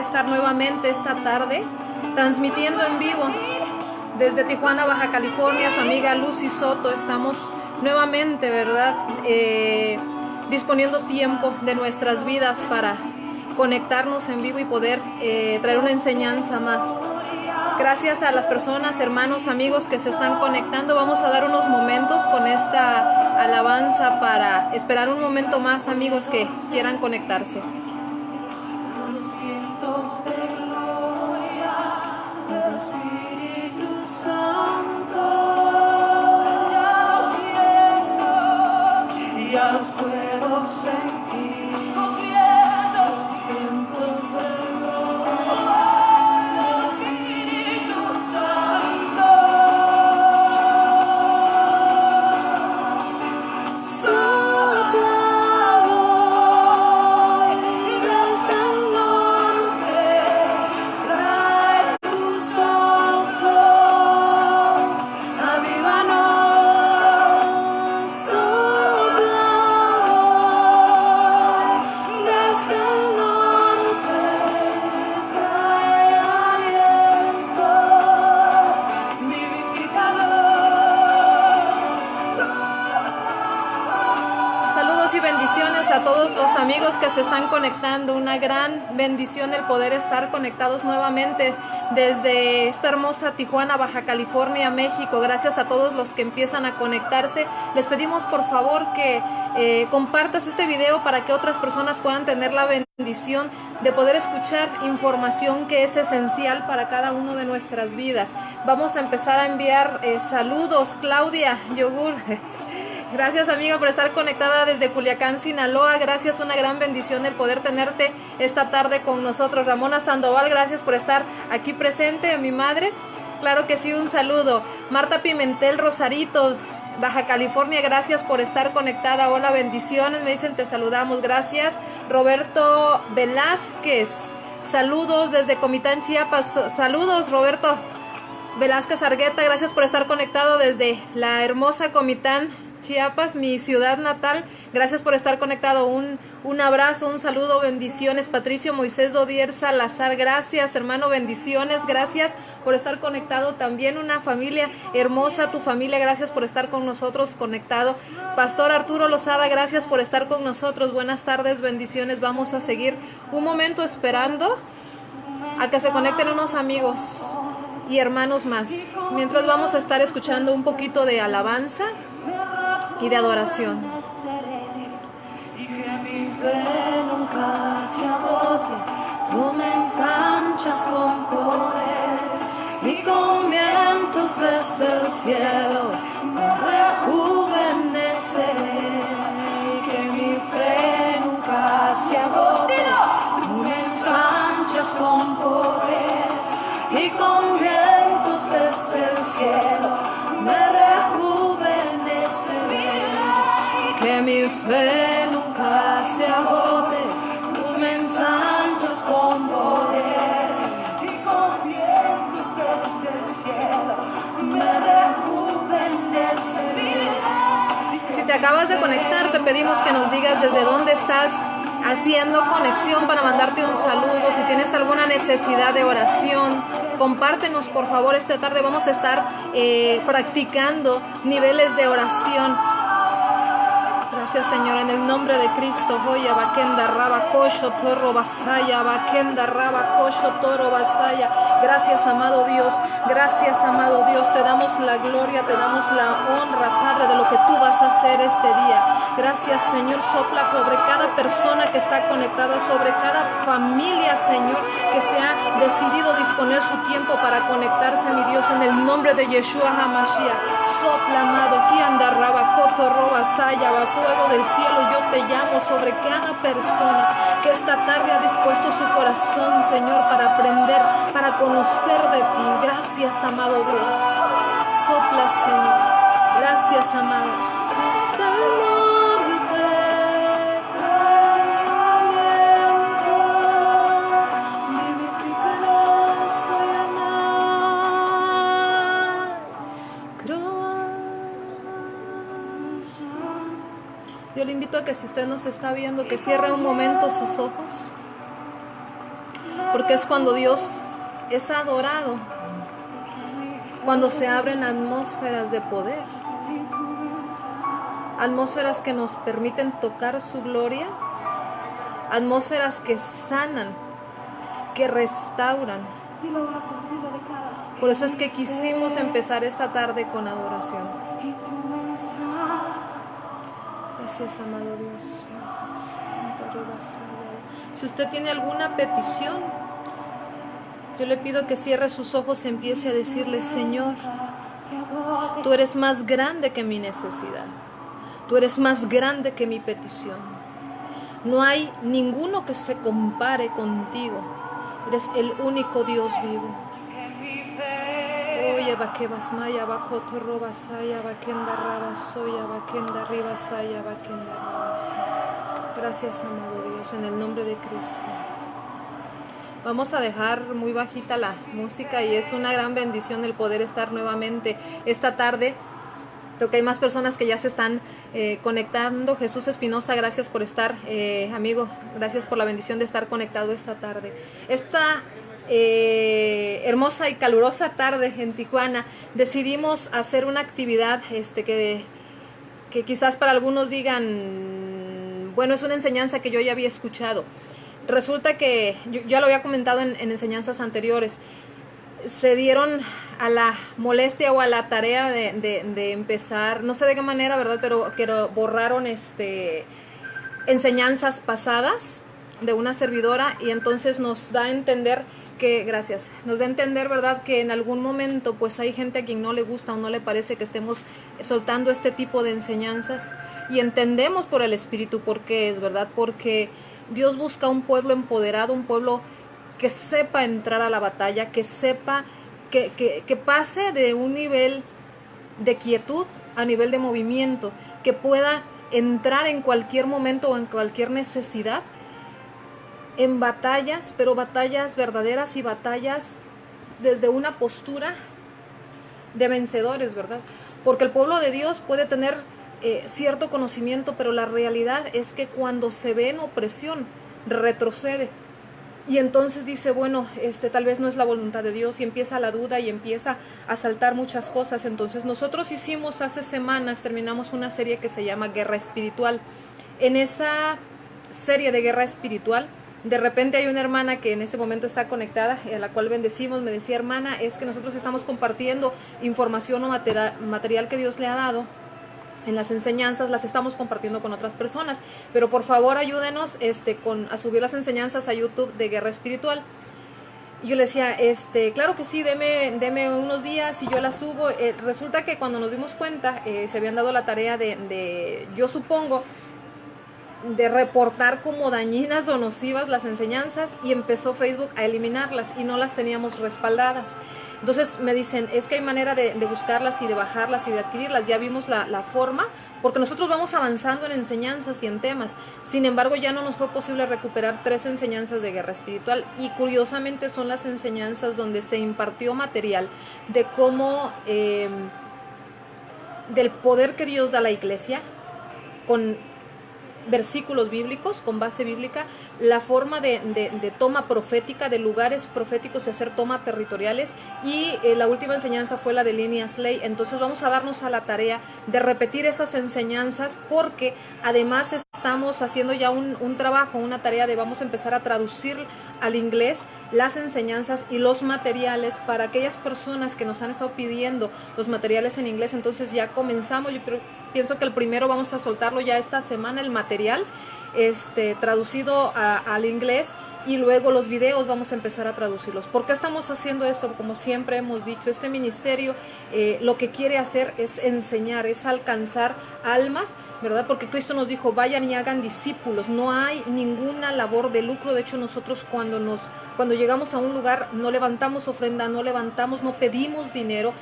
estar nuevamente esta tarde transmitiendo en vivo desde Tijuana, Baja California. Su amiga Lucy Soto. Estamos nuevamente, ¿verdad? Disponiendo tiempo de nuestras vidas para conectarnos en vivo y poder traer una enseñanza más. Gracias a las personas, hermanos, amigos que se están conectando. Vamos a dar unos momentos con esta alabanza para esperar un momento más, amigos que quieran conectarse. Espíritu Santo, ya los puedo sentir, los vientos del Espíritu Santo, sopla hoy desde el norte, trae tu soplo, avívanos, sopla hoy desde el norte, trae aliento, vivifícalos. Saludos y bendiciones a todos los amigos que se están conectando. Una gran bendición el poder estar conectados nuevamente desde esta hermosa Tijuana, Baja California, México. Gracias a todos los que empiezan a conectarse. Les pedimos por favor que compartas este video para que otras personas puedan tener la bendición de poder escuchar información que es esencial para cada uno de nuestras vidas. Vamos a empezar a enviar saludos. Claudia Yogur, gracias, amiga, por estar conectada desde Culiacán, Sinaloa. Gracias, una gran bendición el poder tenerte esta tarde con nosotros. Ramona Sandoval, gracias por estar aquí presente. A mi madre, claro que sí, un saludo. Marta Pimentel, Rosarito, Baja California, gracias por estar conectada. Hola, bendiciones, me dicen te saludamos, gracias. Roberto Velázquez, saludos desde Comitán, Chiapas. Saludos, Roberto Velázquez Argueta, gracias por estar conectado desde la hermosa Comitán, Chiapas, mi ciudad natal. Gracias por estar conectado. Un abrazo, un saludo, bendiciones. Patricio Moisés Dodier Salazar, gracias, hermano, bendiciones. Gracias por estar conectado. También una familia hermosa, tu familia, gracias por estar con nosotros conectado. Pastor Arturo Lozada, gracias por estar con nosotros. Buenas tardes, bendiciones. Vamos a seguir un momento esperando a que se conecten unos amigos y hermanos más. Mientras vamos a estar escuchando un poquito de alabanza y de adoración. Y que mi fe nunca se agote, tú me ensanchas con poder y con vientos desde el cielo me rejuveneceré. Y que mi fe nunca se agote, tú me ensanchas con poder y con vientos desde el cielo me rejuveneceré. Que mi fe nunca se agote, tú me ensanchas con poder y con vientos desde el cielo me rejuveneceré. Si te acabas de conectar, te pedimos que nos digas desde dónde estás haciendo conexión para mandarte un saludo. Si tienes alguna necesidad de oración, compártenos por favor. Esta tarde vamos a estar practicando niveles de oración. Gracias, Señor, en el nombre de Cristo. Joya Bakenda Raba Kosho Toro Basaya, Bakenda Raba Kosho Toro Basaya. Gracias, amado Dios. Gracias, amado Dios. Te damos la gloria, te damos la honra, Padre, de lo que tú vas a hacer este día. Gracias, Señor. Sopla sobre cada persona que está conectada, sobre cada familia, Señor, que se ha decidido disponer su tiempo para conectarse, mi Dios, en el nombre de Yeshua HaMashiach. Sopla, amado, Kianda Raba Koto Roba Saya, va fuego del cielo, yo te llamo sobre cada persona que esta tarde ha dispuesto su corazón, Señor, para aprender, para conocer de ti. Gracias, amado Dios. Sopla, Señor. Gracias, amado. Hasta el norte, aliento, vivifícanos, Yo le invito a que si usted nos está viendo, que cierre un momento sus ojos. porque es cuando Dios es adorado, cuando se abren atmósferas de poder, atmósferas que nos permiten tocar su gloria, atmósferas que sanan, que restauran. Por eso es que quisimos empezar esta tarde con adoración. Gracias, amado Dios. Si usted tiene alguna petición, yo le pido que cierre sus ojos y empiece a decirle: Señor, tú eres más grande que mi necesidad. Tú eres más grande que mi petición. No hay ninguno que se compare contigo. Eres el único Dios vivo. Oye, vaquebas maya, vacoto robasaya, vaquenda rabasoya, vaquenda ribasaya, vaquenda rabasaya. Gracias, amado Dios, en el nombre de Cristo. Vamos a dejar muy bajita la música y es una gran bendición el poder estar nuevamente esta tarde. Creo que hay más personas que ya se están conectando. Jesús Espinosa, gracias por estar, amigo. Gracias por la bendición de estar conectado esta tarde. Esta hermosa y calurosa tarde en Tijuana decidimos hacer una actividad que quizás para algunos digan, bueno, es una enseñanza que yo ya había escuchado. Resulta que yo ya lo había comentado en enseñanzas anteriores. Se dieron a la molestia o a la tarea de empezar, no sé de qué manera, ¿verdad? Pero borraron enseñanzas pasadas de una servidora, y entonces nos da a entender que, gracias, nos da a entender, ¿verdad?, que en algún momento pues hay gente a quien no le gusta o no le parece que estemos soltando este tipo de enseñanzas, y entendemos por el Espíritu por qué es, ¿verdad? Porque Dios busca un pueblo empoderado, un pueblo que sepa entrar a la batalla, que sepa, que pase de un nivel de quietud a nivel de movimiento, que pueda entrar en cualquier momento o en cualquier necesidad en batallas, pero batallas verdaderas y batallas desde una postura de vencedores, ¿verdad? Porque el pueblo de Dios puede tener cierto conocimiento, pero la realidad es que cuando se ve en opresión, retrocede. Y entonces dice, bueno, tal vez no es la voluntad de Dios, y empieza la duda y empieza a saltar muchas cosas. Entonces nosotros hicimos hace semanas, terminamos una serie que se llama Guerra Espiritual. En esa serie de Guerra Espiritual, de repente hay una hermana que en este momento está conectada, a la cual bendecimos, me decía: hermana, es que nosotros estamos compartiendo información o material que Dios le ha dado en las enseñanzas, las estamos compartiendo con otras personas, pero por favor ayúdenos a subir las enseñanzas a YouTube de Guerra Espiritual. Y yo le decía, claro que sí, deme unos días y yo las subo. Resulta que cuando nos dimos cuenta, se habían dado la tarea yo supongo, de reportar como dañinas o nocivas las enseñanzas, y empezó Facebook a eliminarlas y no las teníamos respaldadas. Entonces me dicen, es que hay manera de buscarlas y de bajarlas y de adquirirlas. Ya vimos la forma, porque nosotros vamos avanzando en enseñanzas y en temas. Sin embargo, ya no nos fue posible recuperar 3 enseñanzas de Guerra Espiritual, y curiosamente son las enseñanzas donde se impartió material de cómo del poder que Dios da a la iglesia, con versículos bíblicos, con base bíblica, la forma de toma profética, de lugares proféticos y hacer toma territoriales, y la última enseñanza fue la de líneas ley. Entonces vamos a darnos a la tarea de repetir esas enseñanzas, porque además estamos haciendo ya un trabajo, una tarea vamos a empezar a traducir al inglés las enseñanzas y los materiales para aquellas personas que nos han estado pidiendo los materiales en inglés. Entonces ya comenzamos, yo pienso que el primero vamos a soltarlo ya esta semana, el material traducido al inglés, y luego los videos vamos a empezar a traducirlos. ¿Por qué estamos haciendo eso? Como siempre hemos dicho, este ministerio lo que quiere hacer es enseñar, es alcanzar almas, ¿verdad? Porque Cristo nos dijo, vayan y hagan discípulos. No hay ninguna labor de lucro. De hecho, nosotros cuando llegamos a un lugar no levantamos ofrenda, no pedimos dinero,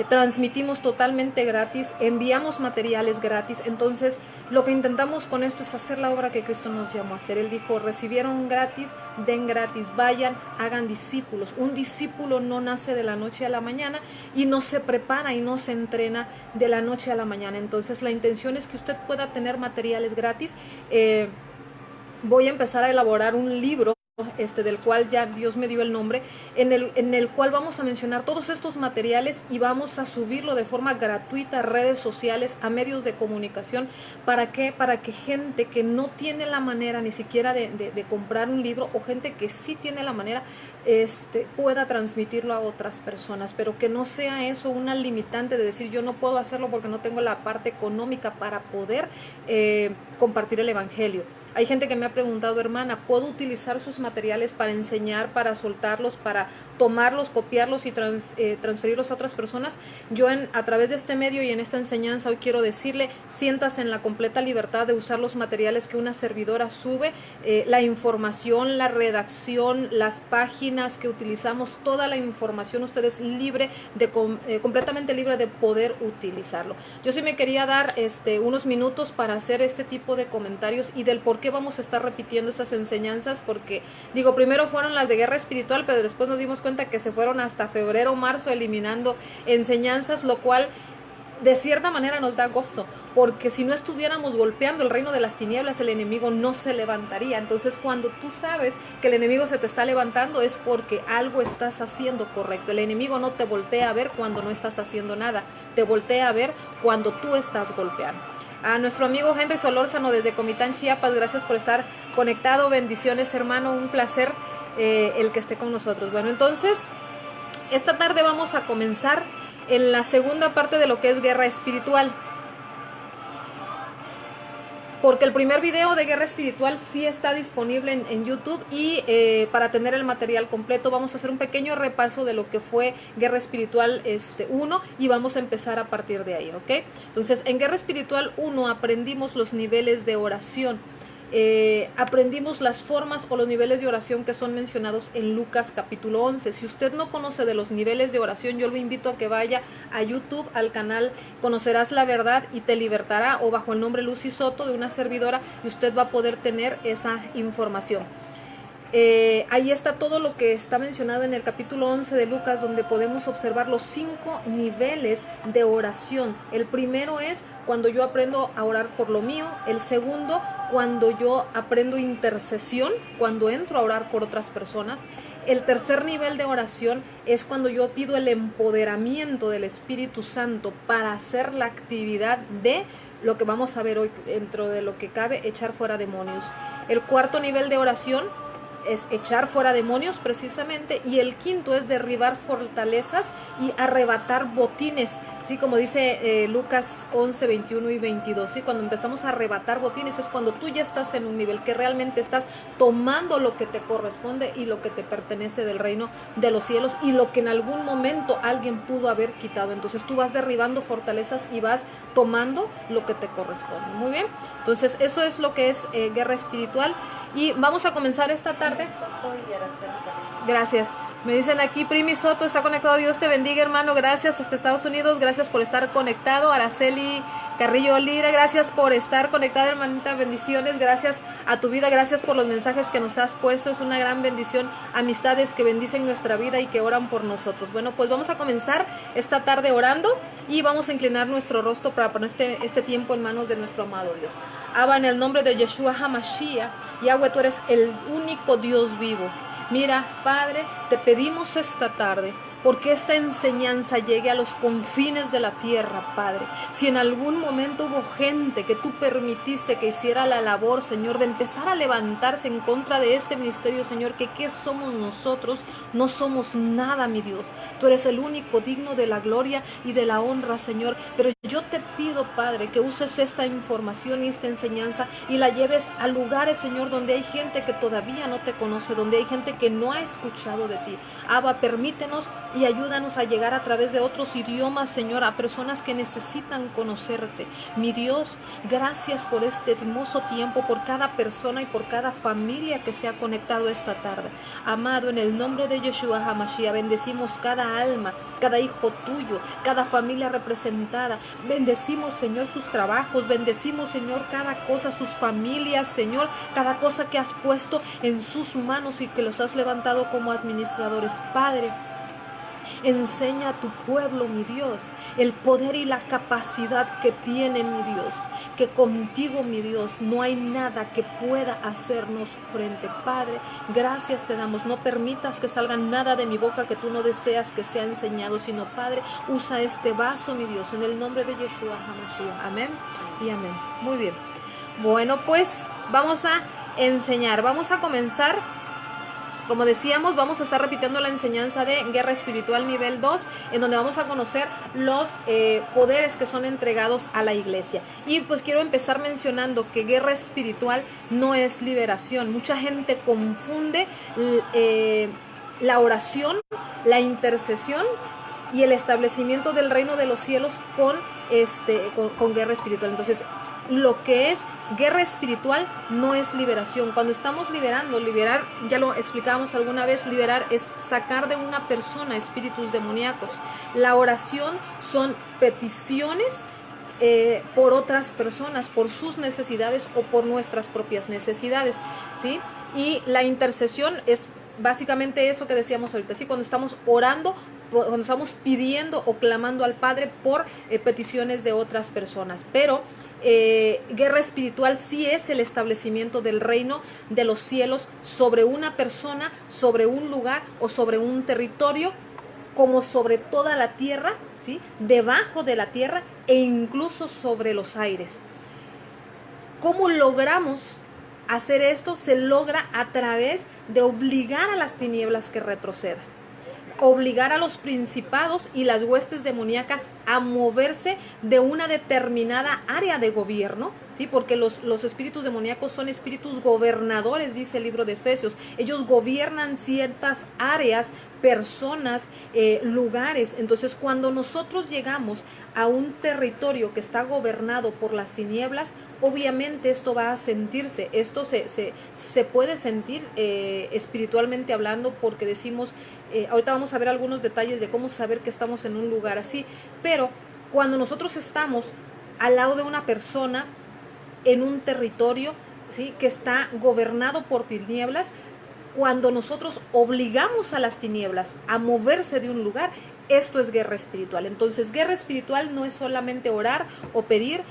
transmitimos totalmente gratis, enviamos materiales gratis. Entonces, lo que intentamos con esto es hacer la obra que Cristo nos llamó a hacer. Él dijo, recibieron gratis, den gratis, vayan, hagan discípulos. Un discípulo no nace de la noche a la mañana, y no se prepara y no se entrena de la noche a la mañana. Entonces la intención es que usted pueda tener materiales gratis. Voy a empezar a elaborar un libro del cual ya Dios me dio el nombre, en el cual vamos a mencionar todos estos materiales y vamos a subirlo de forma gratuita a redes sociales, a medios de comunicación. ¿Para qué? Para que gente que no tiene la manera ni siquiera de comprar un libro, o gente que sí tiene la manera, pueda transmitirlo a otras personas, pero que no sea eso una limitante de decir yo no puedo hacerlo porque no tengo la parte económica para poder compartir el evangelio. Hay gente que me ha preguntado, hermana, ¿puedo utilizar sus materiales para enseñar, para soltarlos, para tomarlos, copiarlos y transferirlos a otras personas? Yo a través de este medio y en esta enseñanza hoy quiero decirle, siéntase en la completa libertad de usar los materiales que una servidora sube, la información, la redacción, las páginas que utilizamos, toda la información, usted es libre, completamente libre de poder utilizarlo. Yo sí me quería dar unos minutos para hacer este tipo de comentarios y del por qué vamos a estar repitiendo esas enseñanzas, porque digo, primero fueron las de guerra espiritual, pero después nos dimos cuenta que se fueron hasta febrero, marzo eliminando enseñanzas, lo cual de cierta manera nos da gozo, porque si no estuviéramos golpeando el reino de las tinieblas, el enemigo no se levantaría. Entonces, cuando tú sabes que el enemigo se te está levantando, es porque algo estás haciendo correcto. El enemigo no te voltea a ver cuando no estás haciendo nada, te voltea a ver cuando tú estás golpeando. A nuestro amigo Henry Solórzano desde Comitán, Chiapas, gracias por estar conectado, bendiciones, hermano, un placer el que esté con nosotros. Bueno, entonces, esta tarde vamos a comenzar en la segunda parte de lo que es guerra espiritual, porque el primer video de guerra espiritual sí está disponible en YouTube, y para tener el material completo vamos a hacer un pequeño repaso de lo que fue guerra espiritual 1 y vamos a empezar a partir de ahí, ¿ok? Entonces, en guerra espiritual 1 aprendimos los niveles de oración. Aprendimos las formas o los niveles de oración que son mencionados en Lucas capítulo 11. Si usted no conoce de los niveles de oración, yo lo invito a que vaya a YouTube, al canal Conocerás la Verdad y Te Libertará, o bajo el nombre Lucy Soto, de una servidora, y usted va a poder tener esa información. Ahí está todo lo que está mencionado en el capítulo 11 de Lucas, donde podemos observar los 5 niveles de oración. El primero es cuando yo aprendo a orar por lo mío. El segundo, cuando yo aprendo intercesión, cuando entro a orar por otras personas. El tercer nivel de oración es cuando yo pido el empoderamiento del Espíritu Santo para hacer la actividad de lo que vamos a ver hoy, dentro de lo que cabe, echar fuera demonios. El cuarto nivel de oración es echar fuera demonios precisamente, y el quinto es derribar fortalezas y arrebatar botines, ¿sí? Como dice Lucas 11, 21 y 22, ¿sí? Cuando empezamos a arrebatar botines es cuando tú ya estás en un nivel que realmente estás tomando lo que te corresponde y lo que te pertenece del reino de los cielos, y lo que en algún momento alguien pudo haber quitado. Entonces tú vas derribando fortalezas y vas tomando lo que te corresponde. Muy bien, entonces eso es lo que es guerra espiritual, y vamos a comenzar esta tarde. Gracias. Me dicen aquí, Primi Soto está conectado. Dios te bendiga, hermano. Gracias, hasta Estados Unidos. Gracias por estar conectado. Araceli Carrillo Lira, gracias por estar conectada, hermanita. Bendiciones. Gracias a tu vida. Gracias por los mensajes que nos has puesto. Es una gran bendición. Amistades que bendicen nuestra vida y que oran por nosotros. Bueno, pues vamos a comenzar esta tarde orando, y vamos a inclinar nuestro rostro para poner este tiempo en manos de nuestro amado Dios. Abba, en el nombre de Yeshua HaMashiach, Yahweh, tú eres el único Dios vivo. Mira, Padre, te pedimos esta tarde, porque esta enseñanza llegue a los confines de la tierra, Padre. Si en algún momento hubo gente que tú permitiste que hiciera la labor, Señor, de empezar a levantarse en contra de este ministerio, Señor, que ¿qué somos nosotros? No somos nada, mi Dios. Tú eres el único digno de la gloria y de la honra, Señor. Pero yo te pido, Padre, que uses esta información y esta enseñanza y la lleves a lugares, Señor, donde hay gente que todavía no te conoce, donde hay gente que no ha escuchado de ti. Abba, permítenos y ayúdanos a llegar a través de otros idiomas, Señor, a personas que necesitan conocerte. Mi Dios, gracias por este hermoso tiempo, por cada persona y por cada familia que se ha conectado esta tarde. Amado, en el nombre de Yeshua HaMashiach, bendecimos cada alma, cada hijo tuyo, cada familia representada. Bendecimos, Señor, sus trabajos. Bendecimos, Señor, cada cosa, sus familias, Señor, cada cosa que has puesto en sus manos y que los has levantado como administradores. Padre, Enseña a tu pueblo, mi Dios, el poder y la capacidad que tiene, mi Dios, que contigo, mi Dios, no hay nada que pueda hacernos frente. Padre, gracias te damos. No permitas que salga nada de mi boca que tú no deseas que sea enseñado, sino, Padre, usa este vaso, mi Dios, en el nombre de Yeshua HaMashiach. Amén y amén. Muy bien. Bueno, pues vamos a enseñar. Vamos a comenzar. Como decíamos, vamos a estar repitiendo la enseñanza de Guerra Espiritual nivel 2, en donde vamos a conocer los poderes que son entregados a la iglesia. Y pues quiero empezar mencionando que guerra espiritual no es liberación. Mucha gente confunde la oración, la intercesión y el establecimiento del reino de los cielos con guerra espiritual. Entonces, lo que es guerra espiritual no es liberación. Cuando estamos liberar, ya lo explicábamos alguna vez, liberar es sacar de una persona espíritus demoníacos. La oración son peticiones por otras personas, por sus necesidades o por nuestras propias necesidades, ¿sí? Y la intercesión es básicamente eso que decíamos ahorita, ¿sí? Cuando estamos orando, cuando estamos pidiendo o clamando al Padre por peticiones de otras personas. Pero guerra espiritual sí es el establecimiento del reino de los cielos sobre una persona, sobre un lugar o sobre un territorio, como sobre toda la tierra, ¿sí? Debajo de la tierra e incluso sobre los aires. ¿Cómo logramos hacer esto? Se logra a través de obligar a las tinieblas que retrocedan, obligar a los principados y las huestes demoníacas a moverse de una determinada área de gobierno, ¿sí? Porque los espíritus demoníacos son espíritus gobernadores, dice el libro de Efesios. Ellos gobiernan ciertas áreas, personas, lugares. Entonces, cuando nosotros llegamos a un territorio que está gobernado por las tinieblas, obviamente esto va a sentirse, esto se puede sentir espiritualmente hablando, porque decimos, ahorita vamos a ver algunos detalles de cómo saber que estamos en un lugar así, pero cuando nosotros estamos al lado de una persona en un territorio, ¿sí?, que está gobernado por tinieblas, cuando nosotros obligamos a las tinieblas a moverse de un lugar, esto es guerra espiritual. Entonces, guerra espiritual no es solamente orar o pedir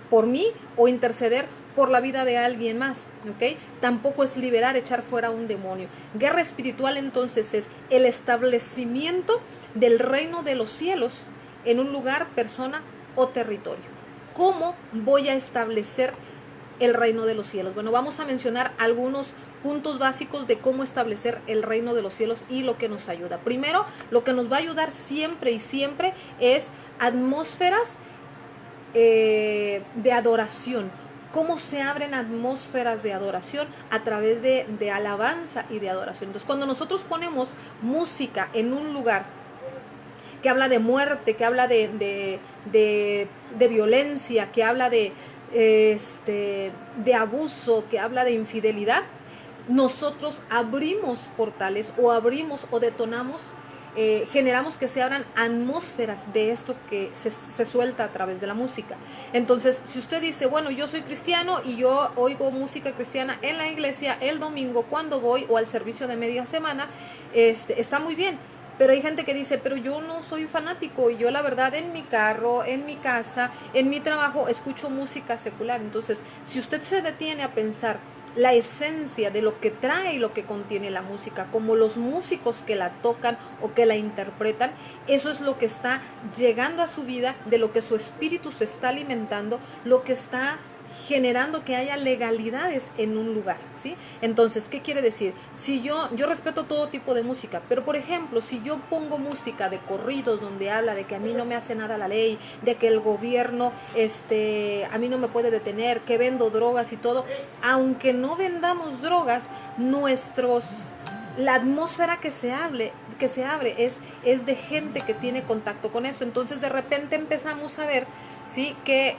por mí o interceder por la vida de alguien más, ¿ok? Tampoco es liberar, echar fuera un demonio. Guerra espiritual entonces es el establecimiento del reino de los cielos en un lugar, persona o territorio. ¿Cómo voy a establecer el reino de los cielos? Bueno, vamos a mencionar algunos puntos básicos de cómo establecer el reino de los cielos y lo que nos ayuda. Primero, lo que nos va a ayudar siempre y siempre es atmósferas de adoración. ¿Cómo se abren atmósferas de adoración? A través de alabanza y de adoración. Entonces, cuando nosotros ponemos música en un lugar que habla de muerte, que habla de violencia, que habla de abuso, que habla de infidelidad, nosotros abrimos portales o abrimos o detonamos, generamos que se abran atmósferas de esto que se suelta a través de la música. Entonces, si usted dice, bueno, yo soy cristiano y yo oigo música cristiana en la iglesia el domingo cuando voy, o al servicio de media semana, está muy bien. Pero hay gente que dice, pero yo no soy fanático, y yo la verdad en mi carro, en mi casa, en mi trabajo escucho música secular. Entonces, si usted se detiene a pensar la esencia de lo que trae y lo que contiene la música, como los músicos que la tocan o que la interpretan, eso es lo que está llegando a su vida, de lo que su espíritu se está alimentando, lo que está generando que haya legalidades en un lugar, ¿sí? Entonces, ¿qué quiere decir? Si yo respeto todo tipo de música, pero por ejemplo, si yo pongo música de corridos donde habla de que a mí no me hace nada la ley, de que el gobierno a mí no me puede detener, que vendo drogas y todo, aunque no vendamos drogas, la atmósfera que se abre es de gente que tiene contacto con eso. Entonces, de repente empezamos a ver, sí, que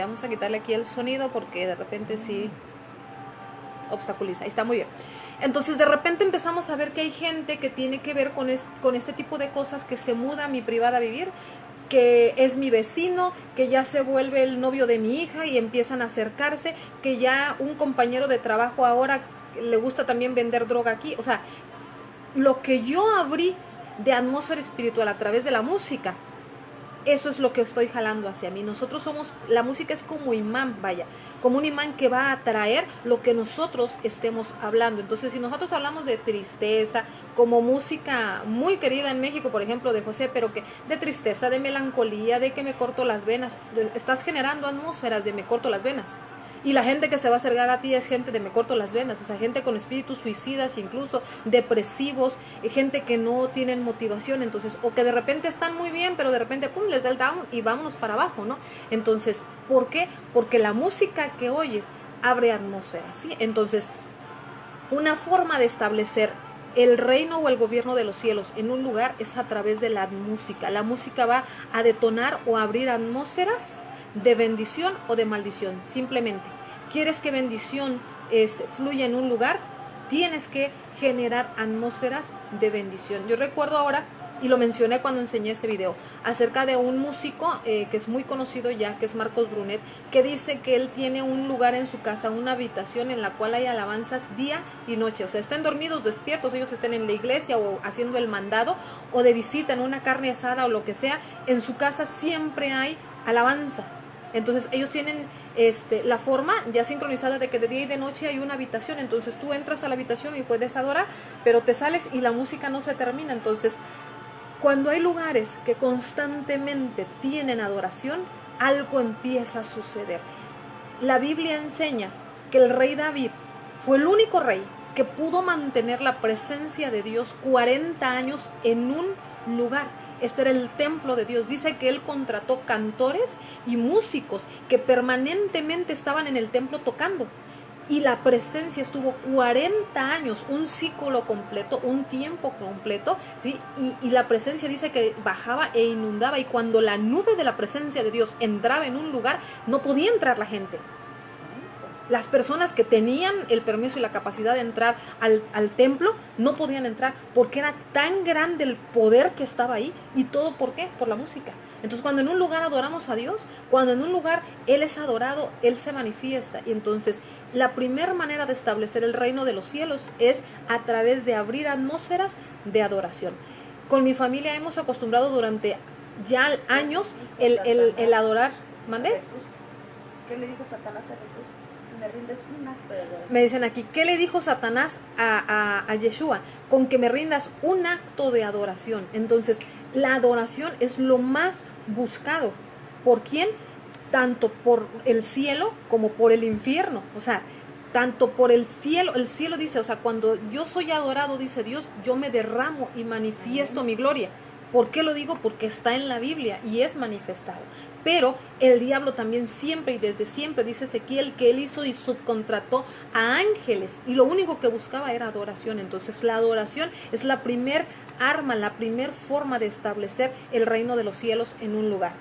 vamos a quitarle aquí el sonido porque de repente sí obstaculiza. Ahí está, muy bien. Entonces, de repente empezamos a ver que hay gente que tiene que ver con este tipo de cosas, que se muda a mi privada a vivir, que es mi vecino, que ya se vuelve el novio de mi hija y empiezan a acercarse, que ya un compañero de trabajo ahora le gusta también vender droga aquí. O sea, lo que yo abrí de atmósfera espiritual a través de la música, eso es lo que estoy jalando hacia mí. Nosotros somos, la música es como imán, vaya, como un imán que va a atraer lo que nosotros estemos hablando. Entonces, si nosotros hablamos de tristeza, como música muy querida en México, por ejemplo, de José, pero que de tristeza, de melancolía, de que me corto las venas, estás generando atmósferas de me corto las venas. Y la gente que se va a acercar a ti es gente de me corto las venas, o sea, gente con espíritus suicidas, incluso depresivos, gente que no tienen motivación, entonces, o que de repente están muy bien, pero de repente, pum, les da el down y vámonos para abajo, ¿no? Entonces, ¿por qué? Porque la música que oyes abre atmósfera, ¿sí? Entonces, una forma de establecer el reino o el gobierno de los cielos en un lugar es a través de la música. La música va a detonar o abrir atmósferas de bendición o de maldición. Simplemente, ¿quieres que bendición fluya en un lugar? Tienes que generar atmósferas de bendición. Yo recuerdo ahora, y lo mencioné cuando enseñé este video, acerca de un músico que es muy conocido ya, que es Marcos Brunet, que dice que él tiene un lugar en su casa, una habitación en la cual hay alabanzas día y noche. O sea, estén dormidos, despiertos, ellos estén en la iglesia o haciendo el mandado o de visita en una carne asada o lo que sea, en su casa siempre hay alabanza. Entonces ellos tienen la forma ya sincronizada de que de día y de noche hay una habitación, entonces tú entras a la habitación y puedes adorar, pero te sales y la música no se termina. Entonces, cuando hay lugares que constantemente tienen adoración, algo empieza a suceder. La Biblia enseña que el rey David fue el único rey que pudo mantener la presencia de Dios 40 años en un lugar. Este era el templo de Dios. Dice que él contrató cantores y músicos que permanentemente estaban en el templo tocando. Y la presencia estuvo 40 años, un ciclo completo, un tiempo completo, ¿sí? Y la presencia dice que bajaba e inundaba. Y cuando la nube de la presencia de Dios entraba en un lugar, no podía entrar la gente. Las personas que tenían el permiso y la capacidad de entrar al templo no podían entrar porque era tan grande el poder que estaba ahí. ¿Y todo por qué? Por la música. Entonces, cuando en un lugar adoramos a Dios, cuando en un lugar Él es adorado, Él se manifiesta. Y entonces, la primera manera de establecer el reino de los cielos es a través de abrir atmósferas de adoración. Con mi familia hemos acostumbrado durante ya años el adorar. ¿Mande? ¿Qué le dijo Satanás a Jesús? Me rindes un acto de adoración. Me dicen aquí, ¿qué le dijo Satanás a Yeshua? Con que me rindas un acto de adoración. Entonces, la adoración es lo más buscado. ¿Por quién? Tanto por el cielo como por el infierno. O sea, tanto por el cielo dice, o sea, cuando yo soy adorado, dice Dios, yo me derramo y manifiesto mi gloria. ¿Por qué lo digo? Porque está en la Biblia y es manifestado. Pero el diablo también siempre y desde siempre, dice Ezequiel, que él hizo y subcontrató a ángeles y lo único que buscaba era adoración. Entonces la adoración es la primer arma, la primer forma de establecer el reino de los cielos en un lugar.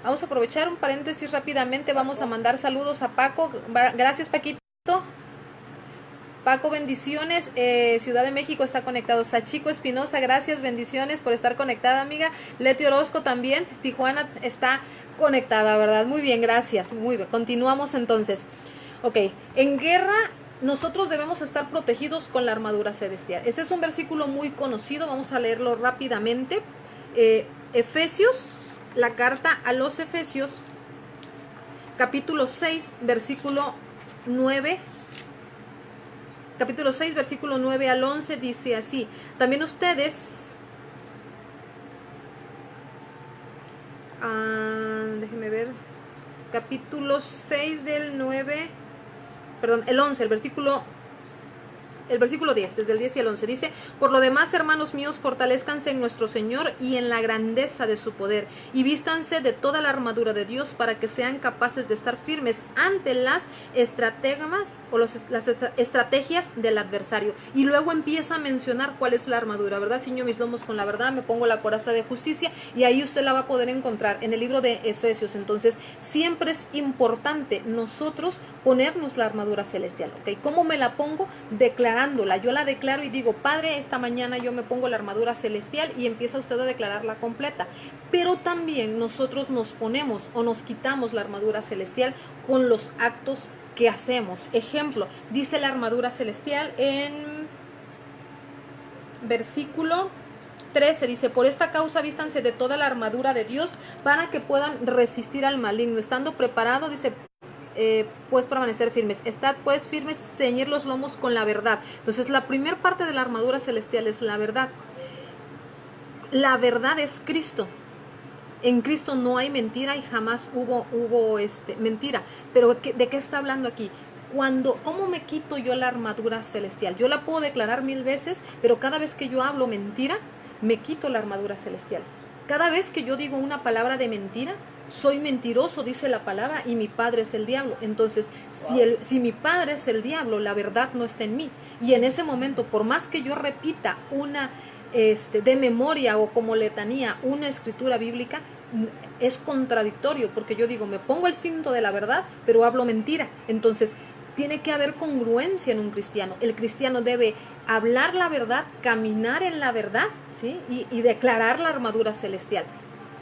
Vamos a aprovechar un paréntesis rápidamente, vamos a mandar saludos a Paco. Gracias, Paquito. Paco, bendiciones. Ciudad de México está conectado. Sachiko Espinosa, gracias, bendiciones por estar conectada, amiga. Leti Orozco también. Tijuana está conectada, ¿verdad? Muy bien, gracias. Muy bien. Continuamos entonces. Ok, en guerra nosotros debemos estar protegidos con la armadura celestial. Este es un versículo muy conocido, vamos a leerlo rápidamente. Efesios, la carta a los Efesios, capítulo 6, versículo 9. Capítulo 6, versículo 9 al 11, dice así: también ustedes, déjenme ver, capítulo 6 del 9, perdón, el 11, el versículo 10, desde el 10 y el 11, dice: por lo demás, hermanos míos, fortalezcanse en nuestro Señor y en la grandeza de su poder, y vístanse de toda la armadura de Dios para que sean capaces de estar firmes ante las estratagemas o las estrategias del adversario. Y luego empieza a mencionar cuál es la armadura, ¿verdad? Ciño mis lomos con la verdad, me pongo la coraza de justicia, y ahí usted la va a poder encontrar en el libro de Efesios. Entonces, siempre es importante nosotros ponernos la armadura celestial, ¿ok? ¿Cómo me la pongo? Declarándola. Yo la declaro y digo: Padre, esta mañana yo me pongo la armadura celestial, y empieza usted a declararla completa. Pero también nosotros nos ponemos o nos quitamos la armadura celestial con los actos que hacemos. Ejemplo, dice la armadura celestial en versículo 13 dice, por esta causa vístanse de toda la armadura de Dios para que puedan resistir al maligno, estando preparado, dice, pues permanecer firmes. Estad pues firmes, ceñir los lomos con la verdad. Entonces la primera parte de la armadura celestial es la verdad. La verdad es Cristo. En Cristo no hay mentira y jamás hubo mentira. Pero ¿de qué está hablando aquí? ¿Cómo me quito yo la armadura celestial? Yo la puedo declarar 1000 veces, pero cada vez que yo hablo mentira, me quito la armadura celestial. Cada vez que yo digo una palabra de mentira, soy mentiroso, dice la palabra, y mi padre es el diablo. Entonces, si mi padre es el diablo, la verdad no está en mí. Y en ese momento, por más que yo repita una de memoria o como letanía una escritura bíblica, es contradictorio, porque yo digo, me pongo el cinto de la verdad, pero hablo mentira. Entonces, tiene que haber congruencia en un cristiano. El cristiano debe hablar la verdad, caminar en la verdad, ¿sí? y declarar la armadura celestial.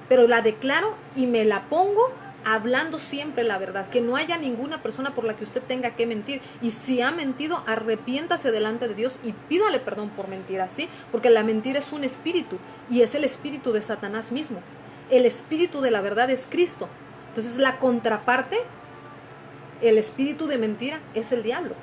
Pero la declaro y me la pongo hablando siempre la verdad, que no haya ninguna persona por la que usted tenga que mentir. Y si ha mentido, arrepiéntase delante de Dios y pídale perdón por mentir, ¿sí? Porque la mentira es un espíritu y es el espíritu de Satanás mismo. El espíritu de la verdad es Cristo. Entonces la contraparte, el espíritu de mentira, es el diablo.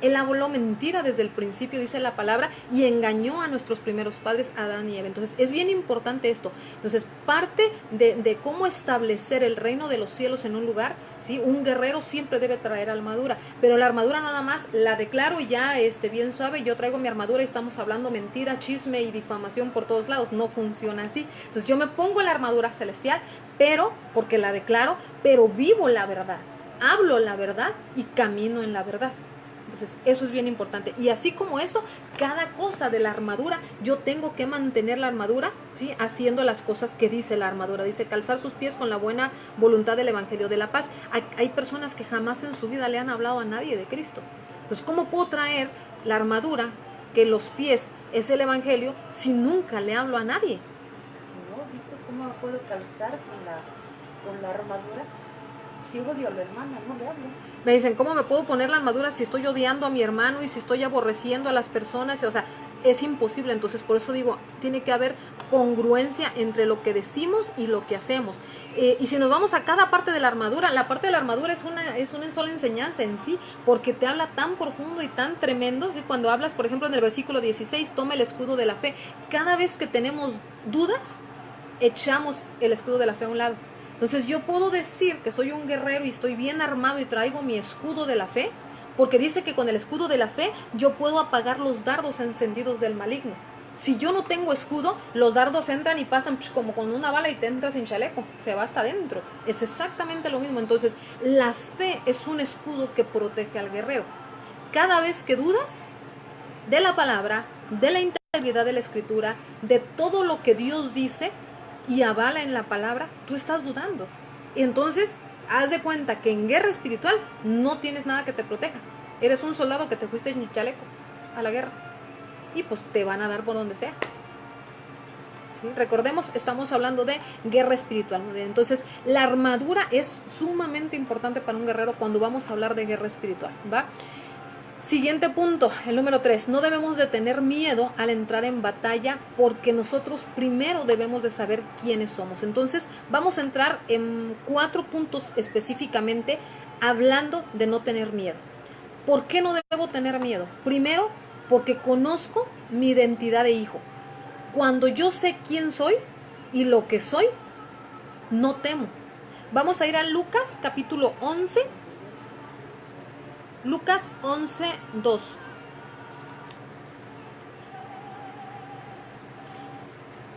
Él habló mentira desde el principio, dice la palabra, y engañó a nuestros primeros padres, Adán y Eva. Entonces, es bien importante esto. Entonces, parte de cómo establecer el reino de los cielos en un lugar, ¿sí? Un guerrero siempre debe traer armadura, pero la armadura no nada más la declaro y ya bien suave, yo traigo mi armadura y estamos hablando mentira, chisme y difamación por todos lados. No funciona así. Entonces, yo me pongo la armadura celestial, pero, porque la declaro, pero vivo la verdad, hablo la verdad y camino en la verdad. Entonces, eso es bien importante. Y así como eso, cada cosa de la armadura, yo tengo que mantener la armadura, ¿sí? Haciendo las cosas que dice la armadura. Dice, calzar sus pies con la buena voluntad del Evangelio de la paz. Hay personas que jamás en su vida le han hablado a nadie de Cristo. Entonces, ¿cómo puedo traer la armadura, que los pies es el Evangelio, si nunca le hablo a nadie? No, Víctor, ¿cómo puedo calzar con la armadura? Si odio a la hermana, no le hablo. Me dicen, ¿cómo me puedo poner la armadura si estoy odiando a mi hermano y si estoy aborreciendo a las personas? O sea, es imposible. Entonces, por eso digo, tiene que haber congruencia entre lo que decimos y lo que hacemos. Y si nos vamos a cada parte de la armadura, la parte de la armadura es una sola enseñanza en sí, porque te habla tan profundo y tan tremendo, ¿sí? Cuando hablas, por ejemplo, en el versículo 16, toma el escudo de la fe. Cada vez que tenemos dudas, echamos el escudo de la fe a un lado. Entonces yo puedo decir que soy un guerrero y estoy bien armado y traigo mi escudo de la fe, porque dice que con el escudo de la fe yo puedo apagar los dardos encendidos del maligno. Si yo no tengo escudo, los dardos entran y pasan como con una bala y te entras sin chaleco, se va hasta adentro. Es exactamente lo mismo. Entonces la fe es un escudo que protege al guerrero. Cada vez que dudas de la palabra, de la integridad de la escritura, de todo lo que Dios dice y avala en la palabra, tú estás dudando. Y entonces, haz de cuenta que en guerra espiritual no tienes nada que te proteja. Eres un soldado que te fuiste sin chaleco a la guerra. Y pues te van a dar por donde sea. ¿Sí? Recordemos, estamos hablando de guerra espiritual. Entonces, la armadura es sumamente importante para un guerrero cuando vamos a hablar de guerra espiritual, ¿va? Siguiente punto, el número 3. No debemos de tener miedo al entrar en batalla, porque nosotros primero debemos de saber quiénes somos. Entonces vamos a entrar en 4 puntos específicamente hablando de no tener miedo. ¿Por qué no debo tener miedo? Primero, porque conozco mi identidad de hijo. Cuando yo sé quién soy y lo que soy, no temo. Vamos a ir a Lucas capítulo 11. Lucas 11:2.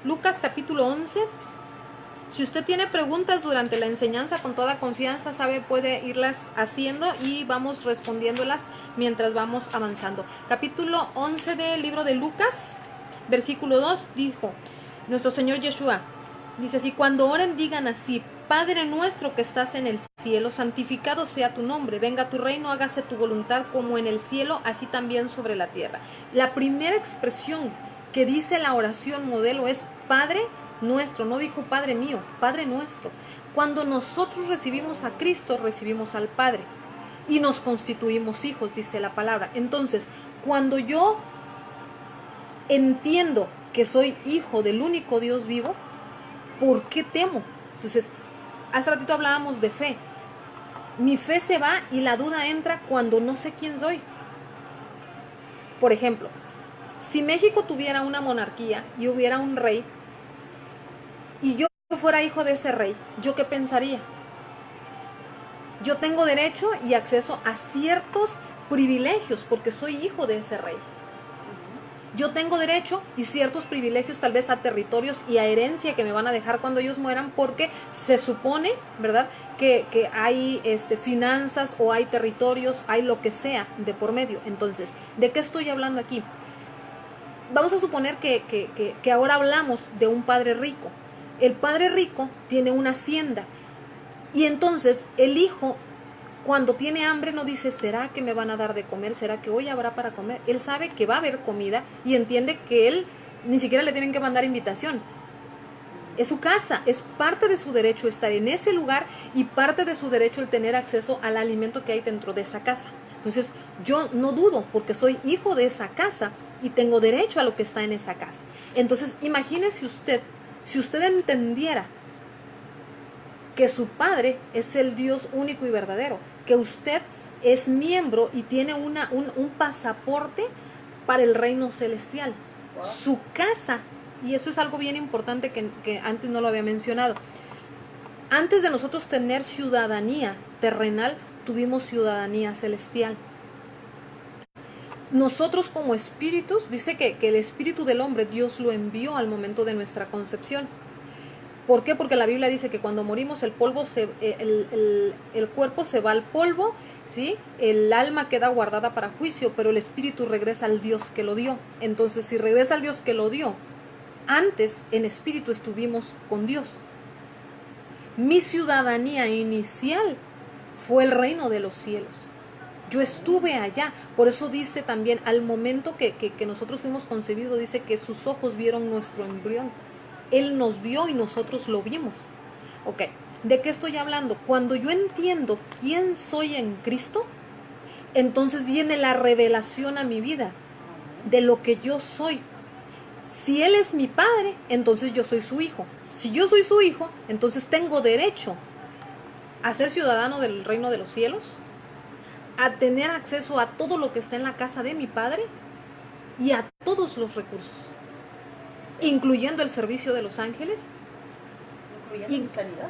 Lucas capítulo 11. Si usted tiene preguntas durante la enseñanza, con toda confianza, puede irlas haciendo y vamos respondiéndolas mientras vamos avanzando. Capítulo 11 del libro de Lucas, versículo 2, dijo nuestro Señor Yeshua, dice así: cuando oren digan así: Padre nuestro que estás en el cielo, santificado sea tu nombre, venga tu reino, hágase tu voluntad como en el cielo, así también sobre la tierra. La primera expresión que dice la oración modelo es Padre nuestro, no dijo Padre mío, Padre nuestro. Cuando nosotros recibimos a Cristo, recibimos al Padre y nos constituimos hijos, dice la palabra. Entonces, cuando yo entiendo que soy hijo del único Dios vivo, ¿por qué temo? Entonces, hace ratito hablábamos de fe. Mi fe se va y la duda entra cuando no sé quién soy. Por ejemplo, si México tuviera una monarquía y hubiera un rey, y yo fuera hijo de ese rey, ¿yo qué pensaría? Yo tengo derecho y acceso a ciertos privilegios porque soy hijo de ese rey. Yo tengo derecho y ciertos privilegios tal vez a territorios y a herencia que me van a dejar cuando ellos mueran, porque se supone, ¿verdad?, que hay finanzas o hay territorios, hay lo que sea de por medio. Entonces, ¿de qué estoy hablando aquí? Vamos a suponer que ahora hablamos de un padre rico. El padre rico tiene una hacienda y entonces el hijo, cuando tiene hambre, no dice, ¿será que me van a dar de comer? ¿Será que hoy habrá para comer? Él sabe que va a haber comida y entiende que él ni siquiera le tienen que mandar invitación. Es su casa, es parte de su derecho estar en ese lugar y parte de su derecho el tener acceso al alimento que hay dentro de esa casa. Entonces, yo no dudo porque soy hijo de esa casa y tengo derecho a lo que está en esa casa. Entonces, imagínese usted, si usted entendiera que su padre es el Dios único y verdadero, que usted es miembro y tiene un pasaporte para el reino celestial. Wow. Su casa, y eso es algo bien importante que antes no lo había mencionado, antes de nosotros tener ciudadanía terrenal, tuvimos ciudadanía celestial. Nosotros como espíritus, dice que el espíritu del hombre Dios lo envió al momento de nuestra concepción. ¿Por qué? Porque la Biblia dice que cuando morimos el cuerpo se va al polvo, ¿sí? El alma queda guardada para juicio, pero el espíritu regresa al Dios que lo dio. Entonces, si regresa al Dios que lo dio, antes en espíritu estuvimos con Dios. Mi ciudadanía inicial fue el reino de los cielos. Yo estuve allá, por eso dice también, al momento que nosotros fuimos concebidos, dice que sus ojos vieron nuestro embrión. Él nos vio y nosotros lo vimos. Ok, ¿de qué estoy hablando? Cuando yo entiendo quién soy en Cristo, entonces viene la revelación a mi vida de lo que yo soy. Si Él es mi padre, entonces yo soy su hijo. Si yo soy su hijo, entonces tengo derecho a ser ciudadano del reino de los cielos, a tener acceso a todo lo que está en la casa de mi padre y a todos los recursos, incluyendo el servicio de los ángeles, incluyendo mi sanidad.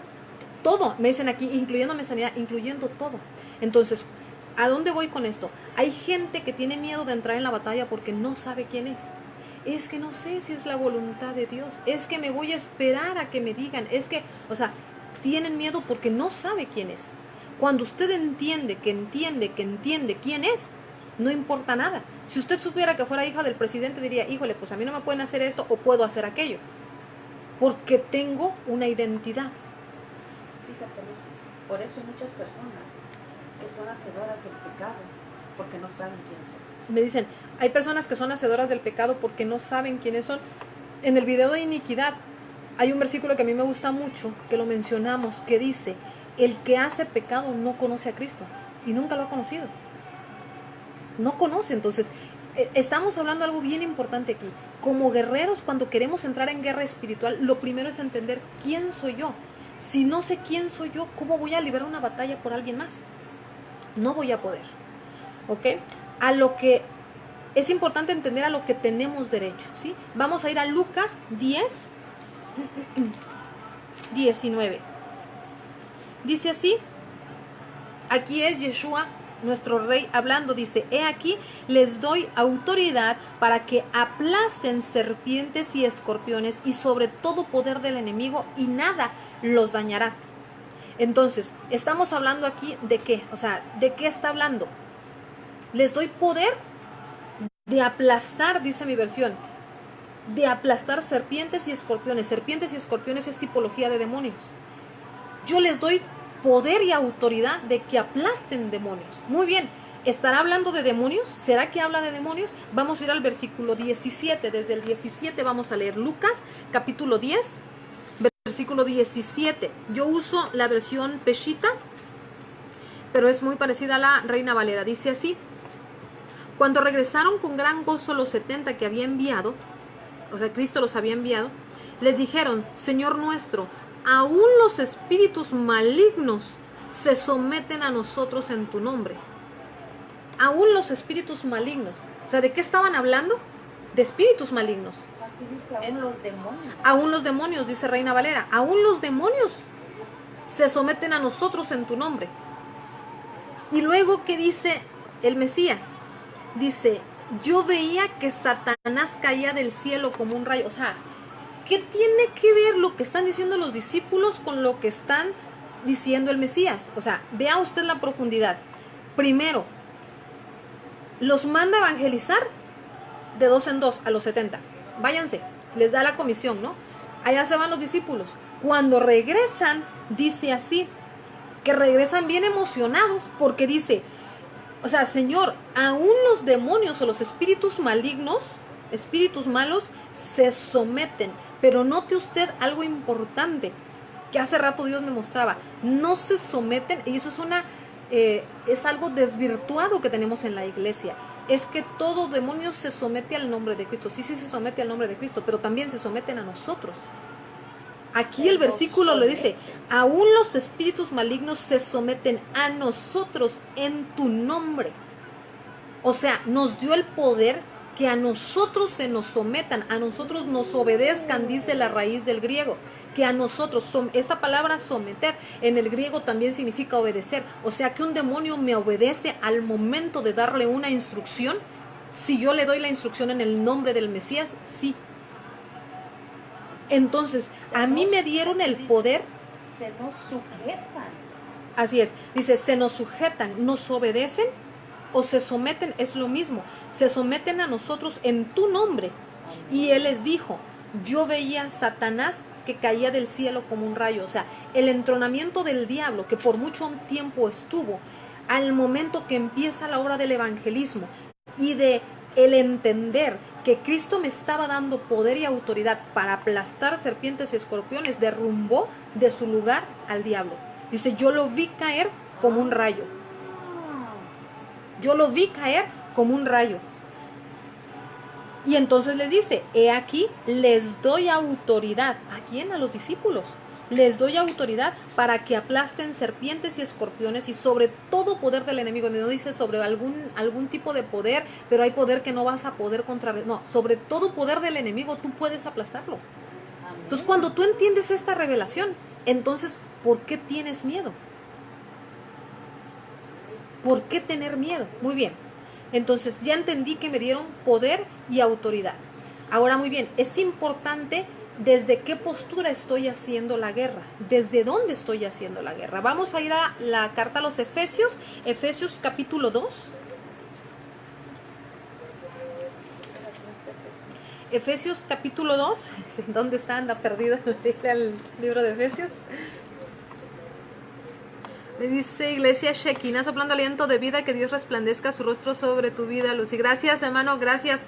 Todo, me dicen aquí, incluyendo mi sanidad, incluyendo todo. Entonces, ¿a dónde voy con esto? Hay gente que tiene miedo de entrar en la batalla porque no sabe quién es. Es que no sé si es la voluntad de Dios, es que me voy a esperar a que me digan, es que, o sea, tienen miedo porque no sabe quién es. Cuando usted entiende quién es, no importa nada. Si usted supiera que fuera hija del presidente, diría, híjole, pues a mí no me pueden hacer esto o puedo hacer aquello, porque tengo una identidad. Fíjate, por eso muchas personas que son hacedoras del pecado, porque no saben quién son. Me dicen, hay personas que son hacedoras del pecado porque no saben quiénes son. En el video de iniquidad hay un versículo que a mí me gusta mucho, que lo mencionamos, que dice, el que hace pecado no conoce a Cristo y nunca lo ha conocido. No conoce. Entonces, estamos hablando de algo bien importante aquí. Como guerreros, cuando queremos entrar en guerra espiritual, lo primero es entender quién soy yo. Si no sé quién soy yo, ¿cómo voy a librar una batalla por alguien más? No voy a poder. ¿Ok? A lo que es importante entender, a lo que tenemos derecho, ¿sí? Vamos a ir a Lucas 10, 19. Dice así, aquí es Yeshua, nuestro rey, hablando, dice, he aquí, les doy autoridad para que aplasten serpientes y escorpiones y sobre todo poder del enemigo y nada los dañará. Entonces, estamos hablando aquí de qué, o sea, ¿de qué está hablando? Les doy poder de aplastar, dice mi versión, de aplastar serpientes y escorpiones. Serpientes y escorpiones es tipología de demonios. Yo les doy poder y autoridad de que aplasten demonios. Muy bien, ¿estará hablando de demonios? ¿Será que habla de demonios? Vamos a ir al versículo 17. Desde el 17 vamos a leer Lucas, capítulo 10, versículo 17. Yo uso la versión Peshita, pero es muy parecida a la Reina Valera. Dice así, cuando regresaron con gran gozo los 70 que había enviado, o sea, Cristo los había enviado, les dijeron, Señor nuestro, aún los espíritus malignos se someten a nosotros en tu nombre. Aún los espíritus malignos. O sea, ¿de qué estaban hablando? De espíritus malignos. Aquí dice aún los demonios. Aún los demonios, dice Reina Valera. Aún los demonios se someten a nosotros en tu nombre. Y luego, ¿qué dice el Mesías? Dice, yo veía que Satanás caía del cielo como un rayo. O sea, ¿qué tiene que ver lo que están diciendo los discípulos con lo que están diciendo el Mesías? O sea, vea usted la profundidad. Primero, los manda a evangelizar de 2 en 2 a los 70. Váyanse, les da la comisión, ¿no? Allá se van los discípulos. Cuando regresan, dice así, que regresan bien emocionados porque dice, o sea, Señor, aún los demonios o los espíritus malignos, espíritus malos, se someten. Pero note usted algo importante que hace rato Dios me mostraba. No se someten, y eso es algo desvirtuado que tenemos en la iglesia. Es que todo demonio se somete al nombre de Cristo. Sí, se somete al nombre de Cristo, pero también se someten a nosotros. Aquí el versículo le dice, aún los espíritus malignos se someten a nosotros en tu nombre. O sea, nos dio el poder que a nosotros se nos sometan, a nosotros nos obedezcan, dice la raíz del griego. Que a nosotros, esta palabra someter en el griego también significa obedecer. O sea, que un demonio me obedece al momento de darle una instrucción. Si yo le doy la instrucción en el nombre del Mesías, sí. Entonces, a mí me dieron el poder. Se nos sujetan. Así es, dice, se nos sujetan, nos obedecen o se someten, es lo mismo. Se someten a nosotros en tu nombre. Y él les dijo, yo veía a Satanás que caía del cielo como un rayo. O sea, el entronamiento del diablo que por mucho tiempo estuvo, al momento que empieza la obra del evangelismo y de el entender que Cristo me estaba dando poder y autoridad para aplastar serpientes y escorpiones, derrumbó de su lugar al diablo. Dice, yo lo vi caer como un rayo. Yo lo vi caer como un rayo. Y entonces les dice, he aquí, les doy autoridad. ¿A quién? A los discípulos. Les doy autoridad para que aplasten serpientes y escorpiones y sobre todo poder del enemigo. No dice sobre algún tipo de poder, pero hay poder que no vas a poder contrarrestar. No, sobre todo poder del enemigo tú puedes aplastarlo. Amén. Entonces cuando tú entiendes esta revelación, entonces, ¿por qué tienes miedo? ¿Por qué tener miedo? Muy bien. Entonces ya entendí que me dieron poder y autoridad. Ahora muy bien, es importante desde qué postura estoy haciendo la guerra, desde dónde estoy haciendo la guerra. Vamos a ir a la carta a los Efesios, Efesios capítulo 2. Efesios capítulo 2, ¿dónde está? Anda perdido el libro de Efesios. Me dice Iglesia Shekinah, soplando aliento de vida, que Dios resplandezca su rostro sobre tu vida, Luz. Y gracias, hermano, gracias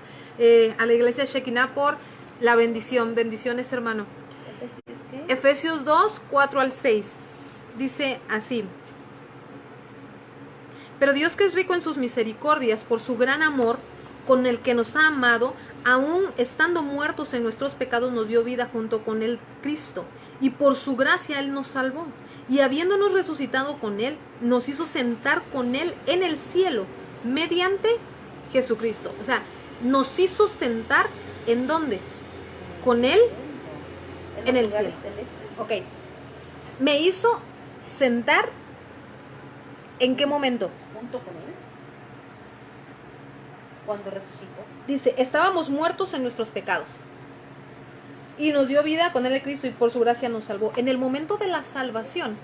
a la Iglesia Shekinah por la bendición. Bendiciones, hermano. Efesios 2, 4 al 6. Dice así. Pero Dios, que es rico en sus misericordias, por su gran amor con el que nos ha amado, aún estando muertos en nuestros pecados, nos dio vida junto con el Cristo. Y por su gracia Él nos salvó. Y habiéndonos resucitado con Él, nos hizo sentar con Él en el cielo, mediante Jesucristo. O sea, nos hizo sentar, ¿en dónde? Con Él en el cielo. Ok. Me hizo sentar, ¿en qué momento? Junto con Él. Cuando resucitó. Dice, estábamos muertos en nuestros pecados. Y nos dio vida con Él en Cristo y por su gracia nos salvó. En el momento de la salvación,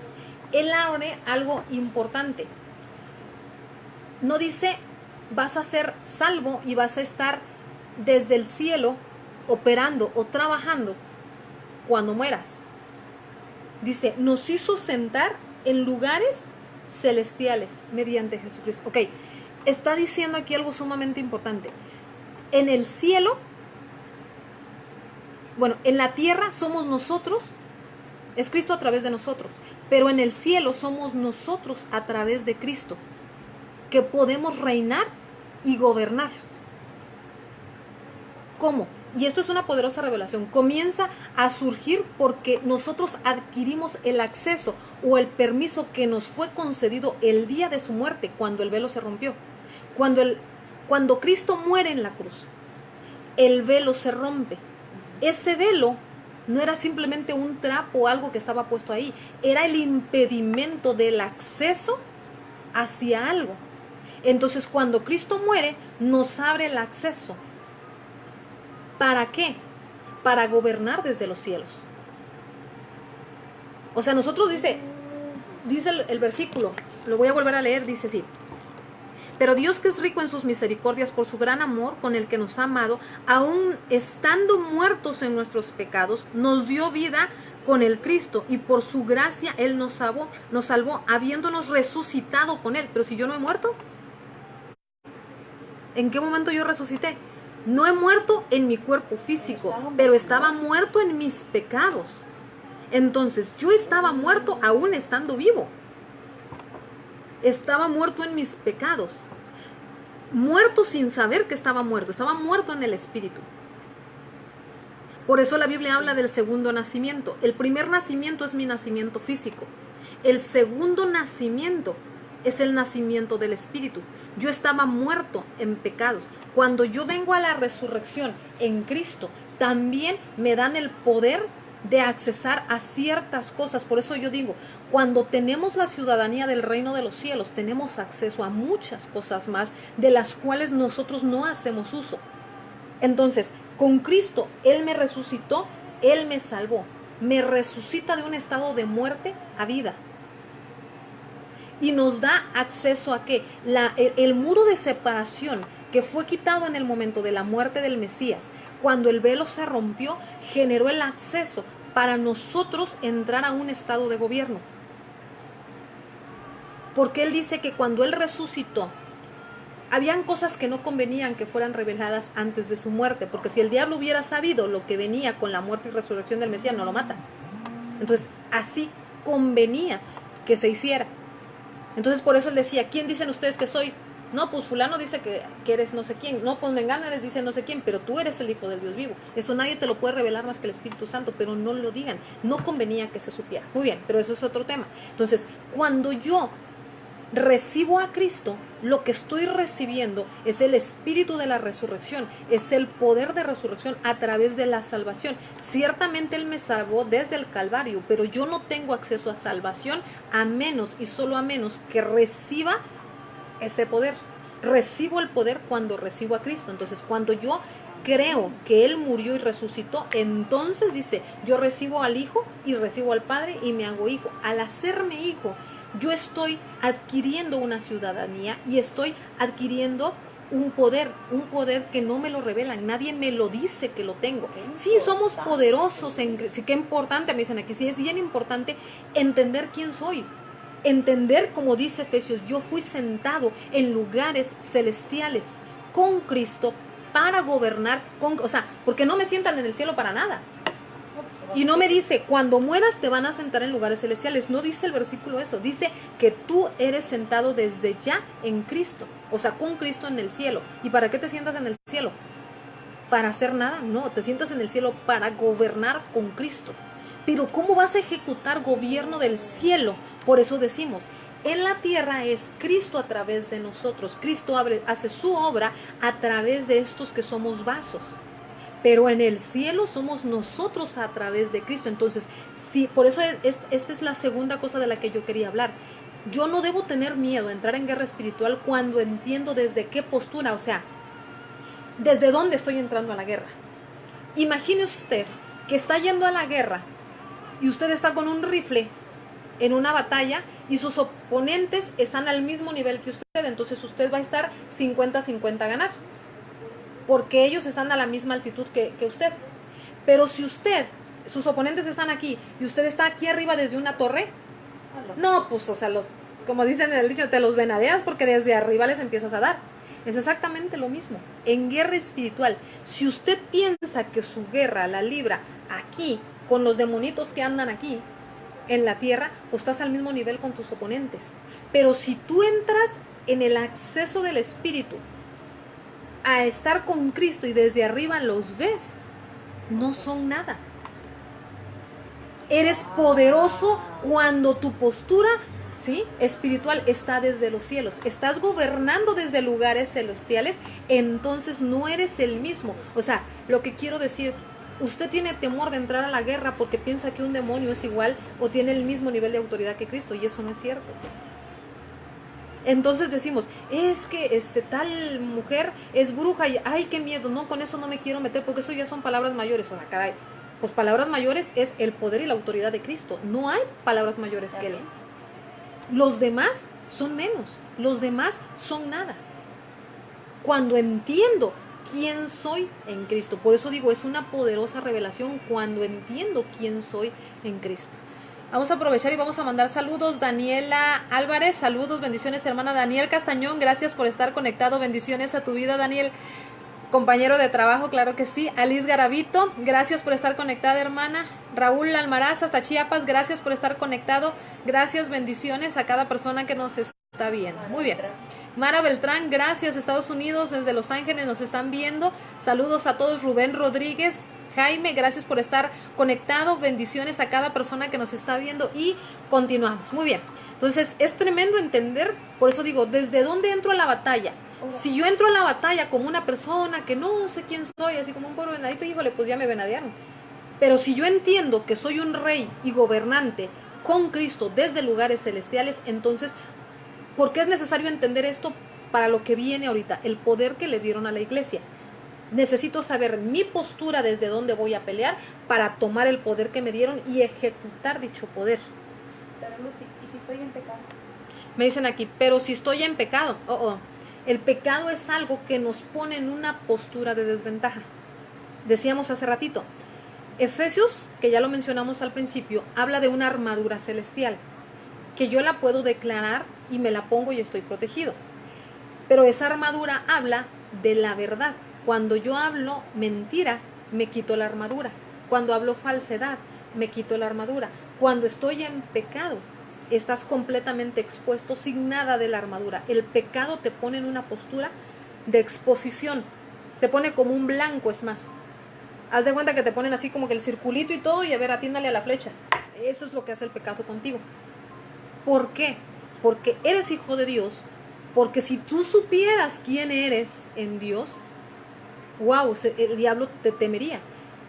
Él abre algo importante. No dice, vas a ser salvo y vas a estar desde el cielo operando o trabajando cuando mueras. Dice, nos hizo sentar en lugares celestiales mediante Jesucristo. Ok, está diciendo aquí algo sumamente importante. En el cielo, bueno, en la tierra somos nosotros, es Cristo a través de nosotros, pero en el cielo somos nosotros a través de Cristo, que podemos reinar y gobernar. ¿Cómo? y esto es una poderosa revelación, comienza a surgir porque nosotros adquirimos el acceso o el permiso que nos fue concedido el día de su muerte, cuando el velo se rompió. Cuando Cristo muere en la cruz, el velo se rompe. Ese velo no era simplemente un trapo o algo que estaba puesto ahí, era el impedimento del acceso hacia algo. Entonces, cuando Cristo muere, nos abre el acceso. ¿Para qué? Para gobernar desde los cielos. O sea, nosotros dice el versículo, lo voy a volver a leer, dice así: pero Dios, que es rico en sus misericordias por su gran amor con el que nos ha amado, aun estando muertos en nuestros pecados, nos dio vida con el Cristo, y por su gracia Él nos salvó, habiéndonos resucitado con Él. Pero si yo no he muerto, ¿en qué momento yo resucité? No he muerto en mi cuerpo físico, pero estaba muerto en mis pecados. Entonces, yo estaba muerto aún estando vivo. Estaba muerto en mis pecados. Muerto sin saber que estaba muerto en el espíritu. Por eso la Biblia habla del segundo nacimiento. El primer nacimiento es mi nacimiento físico. El segundo nacimiento es el nacimiento del espíritu. Yo estaba muerto en pecados. Cuando yo vengo a la resurrección en Cristo, también me dan el poder de accesar a ciertas cosas. Por eso yo digo, cuando tenemos la ciudadanía del reino de los cielos, tenemos acceso a muchas cosas más de las cuales nosotros no hacemos uso. Entonces, con Cristo, Él me resucitó, Él me salvó. Me resucita de un estado de muerte a vida. Y nos da acceso a ¿qué? El muro de separación que fue quitado en el momento de la muerte del Mesías, cuando el velo se rompió, generó el acceso para nosotros entrar a un estado de gobierno. Porque Él dice que cuando Él resucitó, habían cosas que no convenían que fueran reveladas antes de su muerte, porque si el diablo hubiera sabido lo que venía con la muerte y resurrección del Mesías, no lo mata. Entonces, así convenía que se hiciera. Entonces, por eso Él decía, ¿quién dicen ustedes que soy? No, pues fulano dice que eres no sé quién. No, pues mengano eres, dice no sé quién, pero tú eres el Hijo del Dios vivo. Eso nadie te lo puede revelar más que el Espíritu Santo, pero no lo digan. No convenía que se supiera. Muy bien, pero eso es otro tema. Entonces, cuando yo recibo a Cristo, lo que estoy recibiendo es el espíritu de la resurrección, es el poder de resurrección a través de la salvación. Ciertamente Él me salvó desde el Calvario, pero yo no tengo acceso a salvación a menos y solo a menos que reciba ese poder. Recibo el poder cuando recibo a Cristo. Entonces, cuando yo creo que Él murió y resucitó, entonces dice, yo recibo al Hijo y recibo al Padre y me hago hijo. Al hacerme hijo, yo estoy adquiriendo una ciudadanía y estoy adquiriendo un poder que no me lo revelan, nadie me lo dice que lo tengo. Sí, somos poderosos, sí, qué importante, me dicen aquí, sí, es bien importante entender quién soy. Entender, como dice Efesios, yo fui sentado en lugares celestiales con Cristo para gobernar, o sea, porque no me sientan en el cielo para nada. Y no me dice, cuando mueras te van a sentar en lugares celestiales. No dice el versículo eso. Dice que tú eres sentado desde ya en Cristo. O sea, con Cristo en el cielo. ¿Y para qué te sientas en el cielo? ¿Para hacer nada? No, te sientas en el cielo para gobernar con Cristo. Pero ¿cómo vas a ejecutar gobierno del cielo? Por eso decimos, en la tierra es Cristo a través de nosotros. Cristo hace su obra a través de estos que somos vasos. Pero en el cielo somos nosotros a través de Cristo. Entonces, sí, por eso esta es la segunda cosa de la que yo quería hablar. Yo no debo tener miedo a entrar en guerra espiritual cuando entiendo desde qué postura, o sea, desde dónde estoy entrando a la guerra. Imagine usted que está yendo a la guerra y usted está con un rifle en una batalla y sus oponentes están al mismo nivel que usted. Entonces usted va a estar 50-50 a ganar, porque ellos están a la misma altitud que usted. Pero si sus oponentes están aquí y usted está aquí arriba desde una torre, no, pues, o sea, como dicen en el dicho, te los venadeas porque desde arriba les empiezas a dar. Es exactamente lo mismo. En guerra espiritual, si usted piensa que su guerra la libra aquí, con los demonitos que andan aquí en la tierra, pues estás al mismo nivel con tus oponentes. Pero si tú entras en el acceso del Espíritu, a estar con Cristo y desde arriba los ves, no son nada. Eres poderoso cuando tu postura, ¿sí?, espiritual está desde los cielos. Estás gobernando desde lugares celestiales, entonces no eres el mismo. O sea, lo que quiero decir, usted tiene temor de entrar a la guerra porque piensa que un demonio es igual o tiene el mismo nivel de autoridad que Cristo, y eso no es cierto. Entonces decimos, es que tal mujer es bruja y ay, qué miedo, no, con eso no me quiero meter porque eso ya son palabras mayores. O sea, caray, pues palabras mayores es el poder y la autoridad de Cristo. No hay palabras mayores que Él. Los demás son menos, los demás son nada. Cuando entiendo quién soy en Cristo, por eso digo, es una poderosa revelación cuando entiendo quién soy en Cristo. Vamos a aprovechar y vamos a mandar saludos. Daniela Álvarez, saludos, bendiciones, hermana. Daniel Castañón, gracias por estar conectado, bendiciones a tu vida, Daniel. Compañero de trabajo, claro que sí. Alice Garavito, gracias por estar conectada, hermana. Raúl Almaraz, hasta Chiapas, gracias por estar conectado. Gracias, bendiciones a cada persona que nos está viendo. Muy bien. Mara Beltrán, gracias, Estados Unidos, desde Los Ángeles nos están viendo. Saludos a todos. Rubén Rodríguez, Jaime, gracias por estar conectado. Bendiciones a cada persona que nos está viendo y continuamos. Muy bien. Entonces, es tremendo entender, por eso digo, ¿desde dónde entro a la batalla? Si yo entro a la batalla como una persona que no sé quién soy, así como un pobre venadito, híjole, pues ya me venadearon. Pero si yo entiendo que soy un rey y gobernante con Cristo desde lugares celestiales, entonces, ¿por qué es necesario entender esto para lo que viene ahorita? El poder que le dieron a la iglesia. Necesito saber mi postura desde dónde voy a pelear para tomar el poder que me dieron y ejecutar dicho poder. Pero Lucy, ¿y si estoy en pecado? Me dicen aquí, pero si estoy en pecado, el pecado es algo que nos pone en una postura de desventaja. Decíamos hace ratito, Efesios, que ya lo mencionamos al principio, habla de una armadura celestial, que yo la puedo declarar y me la pongo y estoy protegido. Pero esa armadura habla de la verdad. Cuando yo hablo mentira, me quito la armadura. Cuando hablo falsedad, me quito la armadura. Cuando estoy en pecado, estás completamente expuesto sin nada de la armadura. El pecado te pone en una postura de exposición. Te pone como un blanco, es más. Haz de cuenta que te ponen así como que el circulito y todo y a ver, atiéndale a la flecha. Eso es lo que hace el pecado contigo. ¿Por qué? Porque eres hijo de Dios. Porque si tú supieras quién eres en Dios, wow, el diablo te temería.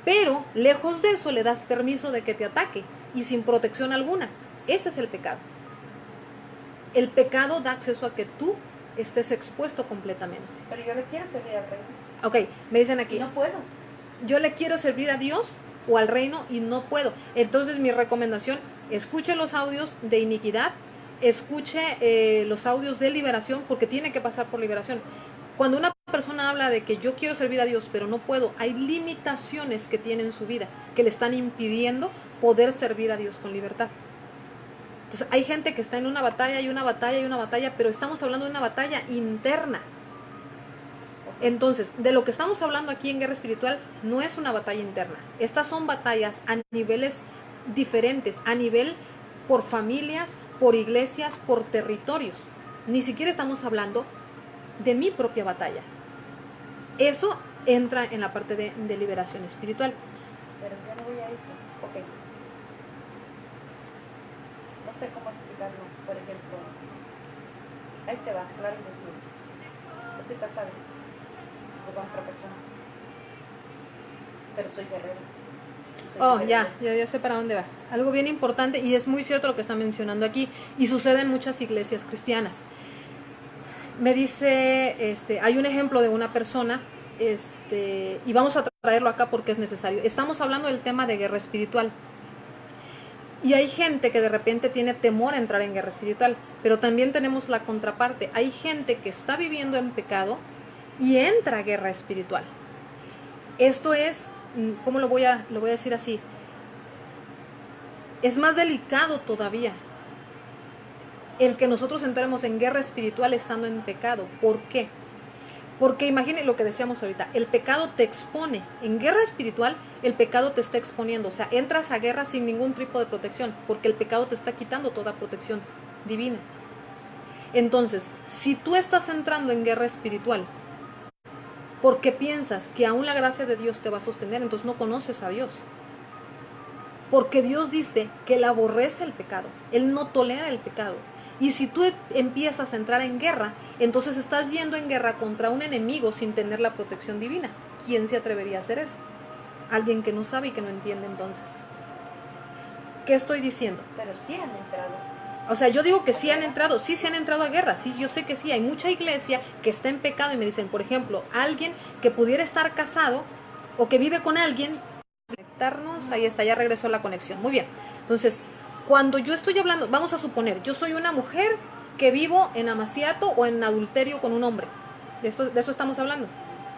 Pero lejos de eso le das permiso de que te ataque y sin protección alguna. Ese es el pecado. El pecado da acceso a que tú estés expuesto completamente. Pero yo le quiero servir al reino. Ok, me dicen aquí. Y no puedo. Yo le quiero servir a Dios o al reino y no puedo. Entonces mi recomendación, escuche los audios de iniquidad, escuche los audios de liberación, porque tiene que pasar por liberación. Cuando una persona habla de que yo quiero servir a Dios pero no puedo, hay limitaciones que tiene en su vida que le están impidiendo poder servir a Dios con libertad. Entonces hay gente que está en una batalla y una batalla y una batalla, pero estamos hablando de una batalla interna. Entonces, de lo que estamos hablando aquí en Guerra Espiritual no es una batalla interna. Estas son batallas a niveles diferentes, a nivel por familias, por iglesias, por territorios. Ni siquiera estamos hablando de mi propia batalla. Eso entra en la parte de liberación espiritual. Pero yo no voy a eso. Ok. No sé cómo explicarlo. Por ejemplo, ahí te va, claro y desnudo. Yo estoy casada con otra persona, pero soy guerrera. Ya sé para dónde va. Algo bien importante, y es muy cierto lo que está mencionando aquí, y sucede en muchas iglesias cristianas. Me dice, hay un ejemplo de una persona, y vamos a traerlo acá porque es necesario. Estamos hablando del tema de guerra espiritual. Y hay gente que de repente tiene temor a entrar en guerra espiritual, pero también tenemos la contraparte. Hay gente que está viviendo en pecado y entra a guerra espiritual. Esto es, ¿cómo lo voy a decir así? Es más delicado todavía el que nosotros entremos en guerra espiritual estando en pecado. ¿Por qué? Porque imagine lo que decíamos ahorita, el pecado te expone. En guerra espiritual, el pecado te está exponiendo. O sea, entras a guerra sin ningún tipo de protección, porque el pecado te está quitando toda protección divina. Entonces, si tú estás entrando en guerra espiritual porque piensas que aún la gracia de Dios te va a sostener, entonces no conoces a Dios. Porque Dios dice que Él aborrece el pecado, Él no tolera el pecado. Y si tú empiezas a entrar en guerra, entonces estás yendo en guerra contra un enemigo sin tener la protección divina. ¿Quién se atrevería a hacer eso? Alguien que no sabe y que no entiende entonces. ¿Qué estoy diciendo? Pero sí han entrado. O sea, yo digo que sí han entrado, sí se han entrado a guerra, sí, yo sé que sí, hay mucha iglesia que está en pecado y me dicen, por ejemplo, alguien que pudiera estar casado o que vive con alguien, conectarnos, ahí está, ya regresó la conexión, muy bien. Entonces, cuando yo estoy hablando, vamos a suponer, yo soy una mujer que vivo en amaciato o en adulterio con un hombre, de eso estamos hablando,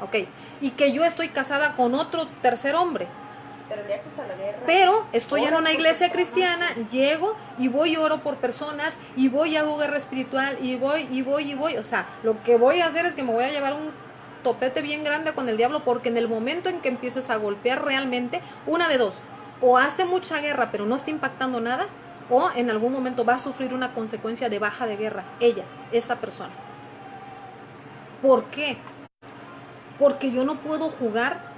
ok, y que yo estoy casada con otro tercer hombre. Pero le haces a la guerra. Pero estoy en una iglesia cristiana, llego y voy y oro por personas y voy y hago guerra espiritual y voy. O sea, lo que voy a hacer es que me voy a llevar un topete bien grande con el diablo, porque en el momento en que empieces a golpear realmente, una de dos, o hace mucha guerra pero no está impactando nada, o en algún momento va a sufrir una consecuencia de baja de guerra, esa persona. ¿Por qué? Porque yo no puedo jugar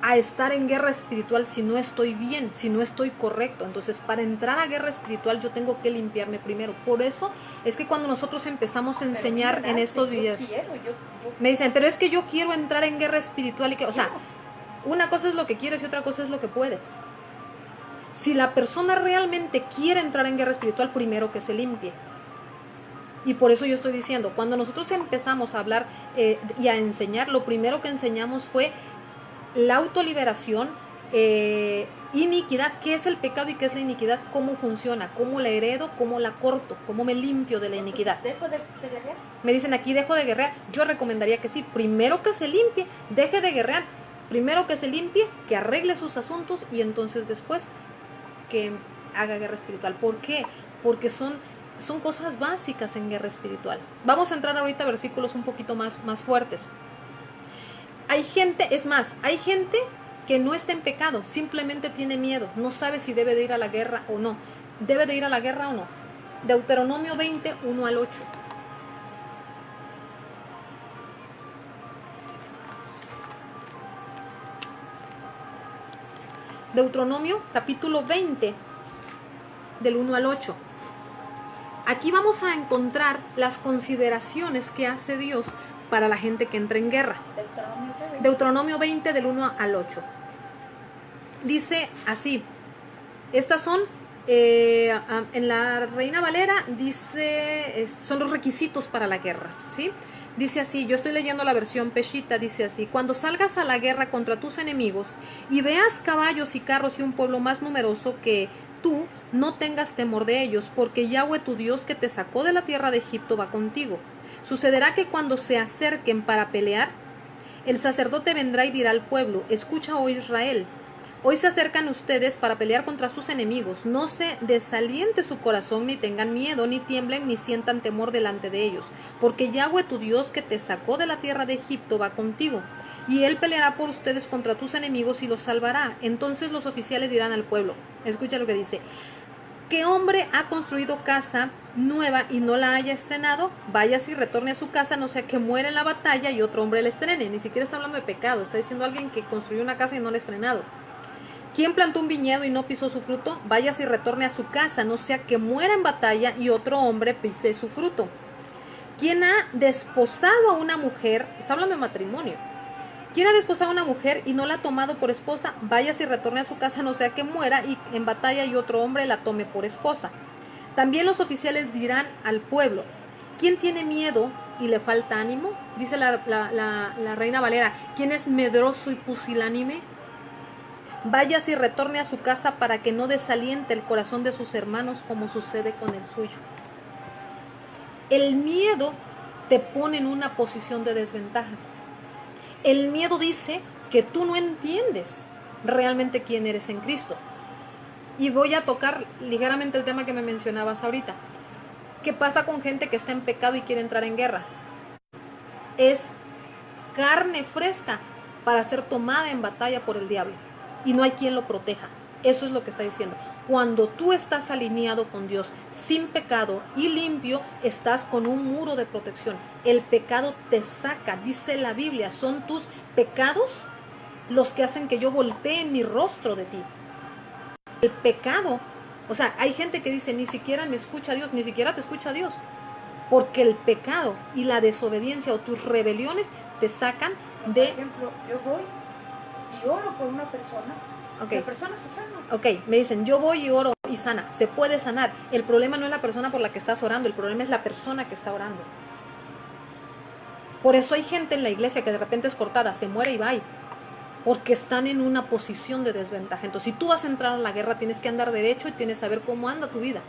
a estar en guerra espiritual si no estoy bien, si no estoy correcto. Entonces, para entrar a guerra espiritual yo tengo que limpiarme primero. Por eso es que cuando nosotros empezamos a enseñar en estos videos, me dicen, pero es que yo quiero entrar en guerra espiritual y que, o sea, una cosa es lo que quieres y otra cosa es lo que puedes. Si la persona realmente quiere entrar en guerra espiritual, primero que se limpie. Y por eso yo estoy diciendo, cuando nosotros empezamos a hablar y a enseñar, lo primero que enseñamos fue la autoliberación, iniquidad, qué es el pecado y qué es la iniquidad, cómo funciona, cómo la heredo, cómo la corto, cómo me limpio de la iniquidad. ¿Dejo de guerrear? Me dicen aquí, dejo de guerrear. Yo recomendaría que sí, primero que se limpie, deje de guerrear, primero que se limpie, que arregle sus asuntos y entonces después que haga guerra espiritual. ¿Por qué? Porque son cosas básicas en guerra espiritual. Vamos a entrar ahorita a versículos un poquito más fuertes. Hay gente que no está en pecado, simplemente tiene miedo, no sabe si debe de ir a la guerra o no. ¿Debe de ir a la guerra o no? Deuteronomio 20, 1 al 8. Deuteronomio capítulo 20, del 1 al 8. Aquí vamos a encontrar las consideraciones que hace Dios para la gente que entra en guerra. Deuteronomio 20 del 1 al 8. Dice así, estas son, en la Reina Valera dice, son los requisitos para la guerra, ¿sí? Dice así, yo estoy leyendo la versión Peshita, dice así: cuando salgas a la guerra contra tus enemigos y veas caballos y carros y un pueblo más numeroso que tú, no tengas temor de ellos, porque Yahweh tu Dios que te sacó de la tierra de Egipto va contigo. Sucederá que cuando se acerquen para pelear, el sacerdote vendrá y dirá al pueblo: escucha, oh Israel, hoy se acercan ustedes para pelear contra sus enemigos. No se desaliente su corazón, ni tengan miedo, ni tiemblen, ni sientan temor delante de ellos, porque Yahweh tu Dios que te sacó de la tierra de Egipto va contigo, y él peleará por ustedes contra tus enemigos y los salvará. Entonces los oficiales dirán al pueblo, escucha lo que dice: ¿qué hombre ha construido casa nueva y no la haya estrenado? Váyase y retorne a su casa, no sea que muera en la batalla y otro hombre la estrene. Ni siquiera está hablando de pecado, está diciendo alguien que construyó una casa y no la ha estrenado. ¿Quién plantó un viñedo y no pisó su fruto? Váyase y retorne a su casa, no sea que muera en batalla y otro hombre pise su fruto. ¿Quién ha desposado a una mujer? Está hablando de matrimonio. ¿Quién ha desposado a una mujer y no la ha tomado por esposa? Váyase y retorne a su casa, no sea que muera y en batalla y otro hombre la tome por esposa. También los oficiales dirán al pueblo: ¿quién tiene miedo y le falta ánimo? Dice la Reina Valera: ¿quién es medroso y pusilánime? Váyase y retorne a su casa para que no desaliente el corazón de sus hermanos como sucede con el suyo. El miedo te pone en una posición de desventaja. El miedo dice que tú no entiendes realmente quién eres en Cristo. Y voy a tocar ligeramente el tema que me mencionabas ahorita. ¿Qué pasa con gente que está en pecado y quiere entrar en guerra? Es carne fresca para ser tomada en batalla por el diablo. Y no hay quien lo proteja. Eso es lo que está diciendo. Cuando tú estás alineado con Dios, sin pecado y limpio, estás con un muro de protección. El pecado te saca, dice la Biblia, son tus pecados los que hacen que yo voltee mi rostro de ti. El pecado, o sea, hay gente que dice, ni siquiera me escucha Dios, ni siquiera te escucha Dios. Porque el pecado y la desobediencia o tus rebeliones te sacan de... Por ejemplo, yo voy y oro por una persona, Okay. la persona se sana. Ok, me dicen, yo voy y oro y sana, se puede sanar. El problema no es la persona por la que estás orando, el problema es la persona que está orando. Por eso hay gente en la iglesia que de repente es cortada, se muere y va, porque están en una posición de desventaja. Entonces, si tú vas a entrar a la guerra, tienes que andar derecho y tienes que saber cómo anda tu vida.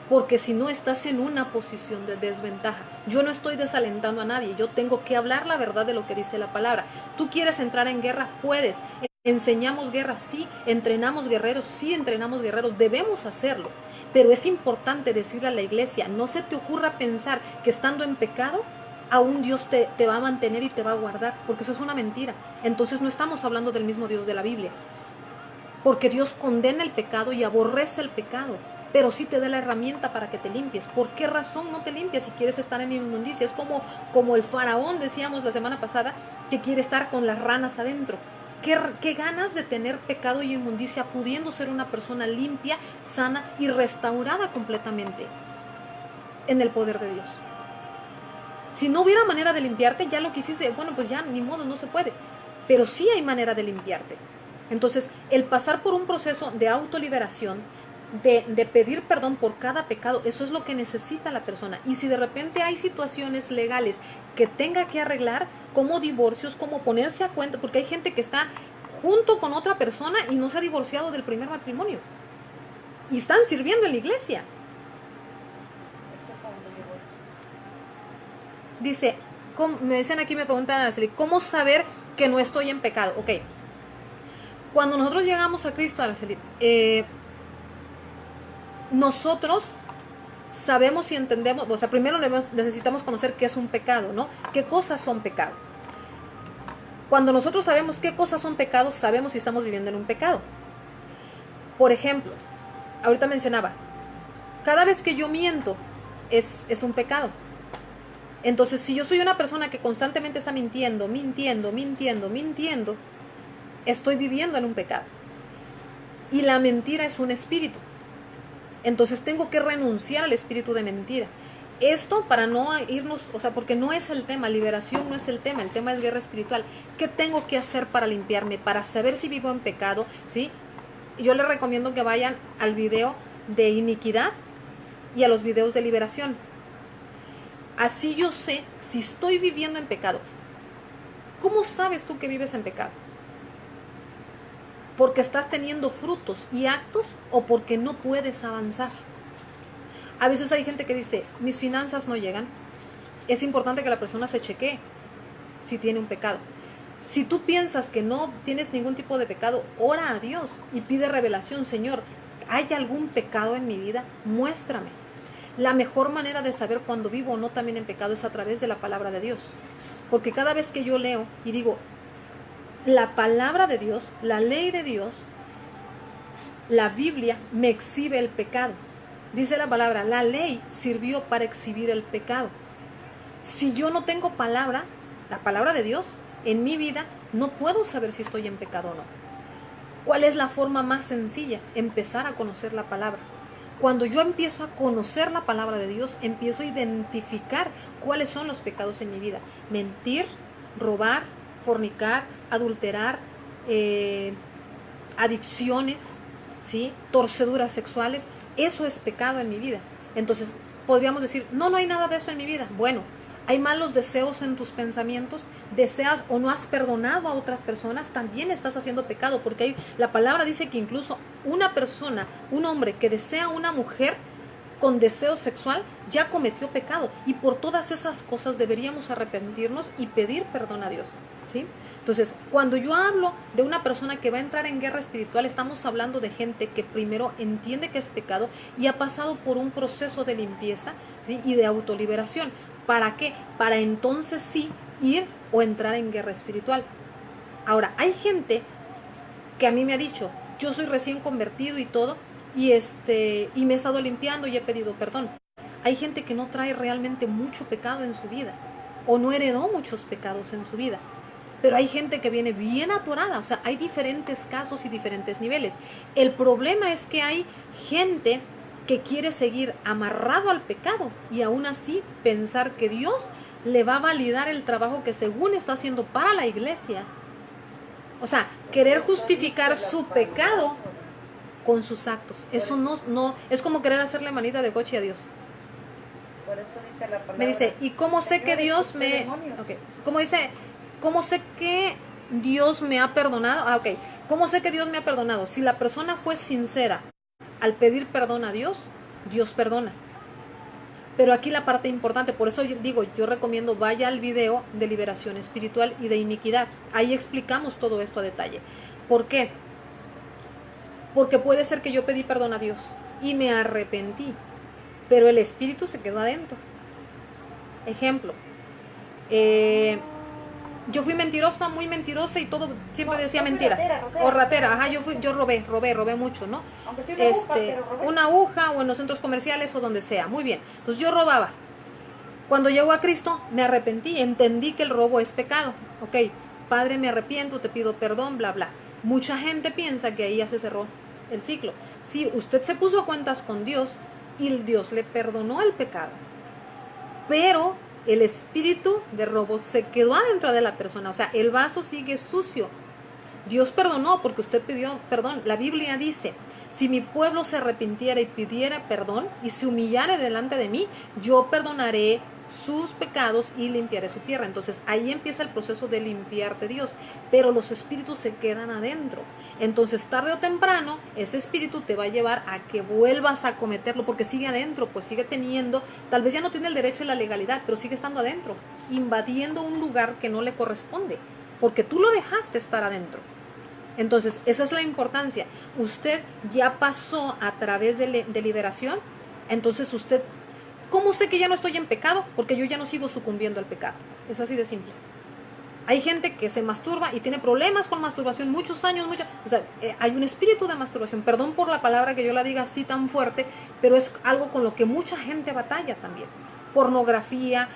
Porque si no, estás en una posición de desventaja. Yo no estoy desalentando a nadie, yo tengo que hablar la verdad de lo que dice la palabra. Tú quieres entrar en guerra, puedes. Enseñamos guerra, sí. Entrenamos guerreros, sí, entrenamos guerreros. Debemos hacerlo. Pero es importante decirle a la iglesia, no se te ocurra pensar que estando en pecado, aún Dios te va a mantener y te va a guardar, porque eso es una mentira. Entonces no estamos hablando del mismo Dios de la Biblia. Porque Dios condena el pecado y aborrece el pecado, pero sí te da la herramienta para que te limpies. ¿Por qué razón no te limpias si quieres estar en inmundicia? Es como el faraón, decíamos la semana pasada, que quiere estar con las ranas adentro. ¿Qué ganas de tener pecado y inmundicia pudiendo ser una persona limpia, sana y restaurada completamente en el poder de Dios? Si no hubiera manera de limpiarte, ya lo que hiciste, bueno, pues ya ni modo, no se puede. Pero sí hay manera de limpiarte. Entonces, el pasar por un proceso de autoliberación, de pedir perdón por cada pecado, eso es lo que necesita la persona. Y si de repente hay situaciones legales que tenga que arreglar, como divorcios, como ponerse a cuenta, porque hay gente que está junto con otra persona y no se ha divorciado del primer matrimonio. Y están sirviendo en la iglesia. Eso es a donde yo voy. Dice, me dicen aquí, me preguntan a Araceli, ¿cómo saber que no estoy en pecado? Ok. Cuando nosotros llegamos a Cristo, Araceli, nosotros sabemos y entendemos, o sea, primero necesitamos conocer qué es un pecado, ¿no? ¿Qué cosas son pecado? Cuando nosotros sabemos qué cosas son pecados, sabemos si estamos viviendo en un pecado. Por ejemplo, ahorita mencionaba, cada vez que yo miento es un pecado. Entonces, si yo soy una persona que constantemente está mintiendo, estoy viviendo en un pecado. Y la mentira es un espíritu. Entonces tengo que renunciar al espíritu de mentira. Esto para no irnos, o sea, porque no es el tema, liberación no es el tema es guerra espiritual. ¿Qué tengo que hacer para limpiarme? Para saber si vivo en pecado, ¿sí? Yo les recomiendo que vayan al video de iniquidad y a los videos de liberación. Así yo sé si estoy viviendo en pecado. ¿Cómo sabes tú que vives en pecado? ¿Porque estás teniendo frutos y actos o porque no puedes avanzar? A veces hay gente que dice, mis finanzas no llegan. Es importante que la persona se chequee si tiene un pecado. Si tú piensas que no tienes ningún tipo de pecado, ora a Dios y pide revelación. Señor, ¿hay algún pecado en mi vida? Muéstrame. La mejor manera de saber cuando vivo o no también en pecado es a través de la palabra de Dios. Porque cada vez que yo leo y digo, la palabra de Dios, la ley de Dios, la Biblia me exhibe el pecado. Dice la palabra, la ley sirvió para exhibir el pecado. Si yo no tengo palabra, la palabra de Dios, en mi vida, no puedo saber si estoy en pecado o no. ¿Cuál es la forma más sencilla? Empezar a conocer la palabra. Cuando yo empiezo a conocer la palabra de Dios, empiezo a identificar cuáles son los pecados en mi vida. Mentir, robar, fornicar, adulterar, adicciones, ¿sí? Torceduras sexuales, eso es pecado en mi vida. Entonces podríamos decir, no hay nada de eso en mi vida. Bueno, hay malos deseos en tus pensamientos, deseas o no has perdonado a otras personas, también estás haciendo pecado, porque la palabra dice que incluso una persona, un hombre que desea a una mujer con deseo sexual, ya cometió pecado. Y por todas esas cosas deberíamos arrepentirnos y pedir perdón a Dios, ¿sí? Entonces, cuando yo hablo de una persona que va a entrar en guerra espiritual, estamos hablando de gente que primero entiende que es pecado y ha pasado por un proceso de limpieza, ¿sí? Y de autoliberación. ¿Para qué? Para entonces sí ir o entrar en guerra espiritual. Ahora, hay gente que a mí me ha dicho, yo soy recién convertido y todo, y me he estado limpiando y he pedido perdón. Hay gente que no trae realmente mucho pecado en su vida, o no heredó muchos pecados en su vida. Pero hay gente que viene bien atorada, o sea, hay diferentes casos y diferentes niveles. El problema es que hay gente que quiere seguir amarrado al pecado y aún así pensar que Dios le va a validar el trabajo que según está haciendo para la iglesia. O sea, querer justificar su pecado con sus actos. Eso no es como querer hacerle manita de coche a Dios. Por eso dice la palabra. Me dice, ¿y cómo sé que Dios me... Okay. ¿Cómo dice? ¿Cómo sé que Dios me ha perdonado? Ah, ok. ¿Cómo sé que Dios me ha perdonado? Si la persona fue sincera al pedir perdón a Dios, Dios perdona. Pero aquí la parte importante, por eso yo recomiendo vaya al video de liberación espiritual y de iniquidad. Ahí explicamos todo esto a detalle. ¿Por qué? Porque puede ser que yo pedí perdón a Dios y me arrepentí, pero el espíritu se quedó adentro. Ejemplo, yo fui mentirosa, muy mentirosa y todo, siempre decía mentira. O ratera, ajá, yo robé mucho, ¿no? Aunque sí una aguja o en los centros comerciales o donde sea, muy bien. Entonces yo robaba. Cuando llegó a Cristo me arrepentí, entendí que el robo es pecado. Ok, Padre, me arrepiento, te pido perdón, bla, bla. Mucha gente piensa que ahí ya se cerró el ciclo. Sí, usted se puso a cuentas con Dios y Dios le perdonó el pecado. Pero el espíritu de robo se quedó adentro de la persona, o sea, el vaso sigue sucio. Dios perdonó porque usted pidió perdón. La Biblia dice, si mi pueblo se arrepintiera y pidiera perdón y se humillara delante de mí, yo perdonaré sus pecados y limpiaré su tierra. Entonces ahí empieza el proceso de limpiarte Dios, pero los espíritus se quedan adentro. Entonces tarde o temprano ese espíritu te va a llevar a que vuelvas a cometerlo porque sigue adentro, pues sigue teniendo, tal vez ya no tiene el derecho y la legalidad, pero sigue estando adentro, invadiendo un lugar que no le corresponde, porque tú lo dejaste estar adentro. Entonces esa es la importancia. Usted ya pasó a través de liberación, entonces usted... ¿Cómo sé que ya no estoy en pecado? Porque yo ya no sigo sucumbiendo al pecado. Es así de simple. Hay gente que se masturba y tiene problemas con masturbación muchos años, o sea, hay un espíritu de masturbación. Perdón por la palabra que yo la diga así tan fuerte, pero es algo con lo que mucha gente batalla también. Pornografía,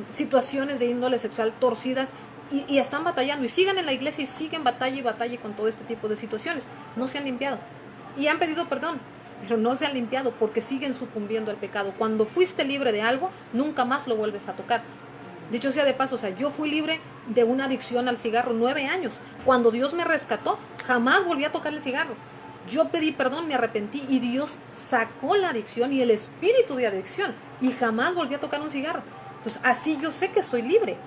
situaciones de índole sexual torcidas y están batallando y siguen en la iglesia y siguen batalla y batalla con todo este tipo de situaciones. No se han limpiado y han pedido perdón, pero no se han limpiado porque siguen sucumbiendo al pecado. Cuando fuiste libre de algo, nunca más lo vuelves a tocar. Dicho sea de paso, o sea, yo fui libre de una adicción al cigarro 9 años. Cuando Dios me rescató, jamás volví a tocar el cigarro. Yo pedí perdón, me arrepentí y Dios sacó la adicción y el espíritu de adicción y jamás volví a tocar un cigarro. Entonces, así yo sé que soy libre.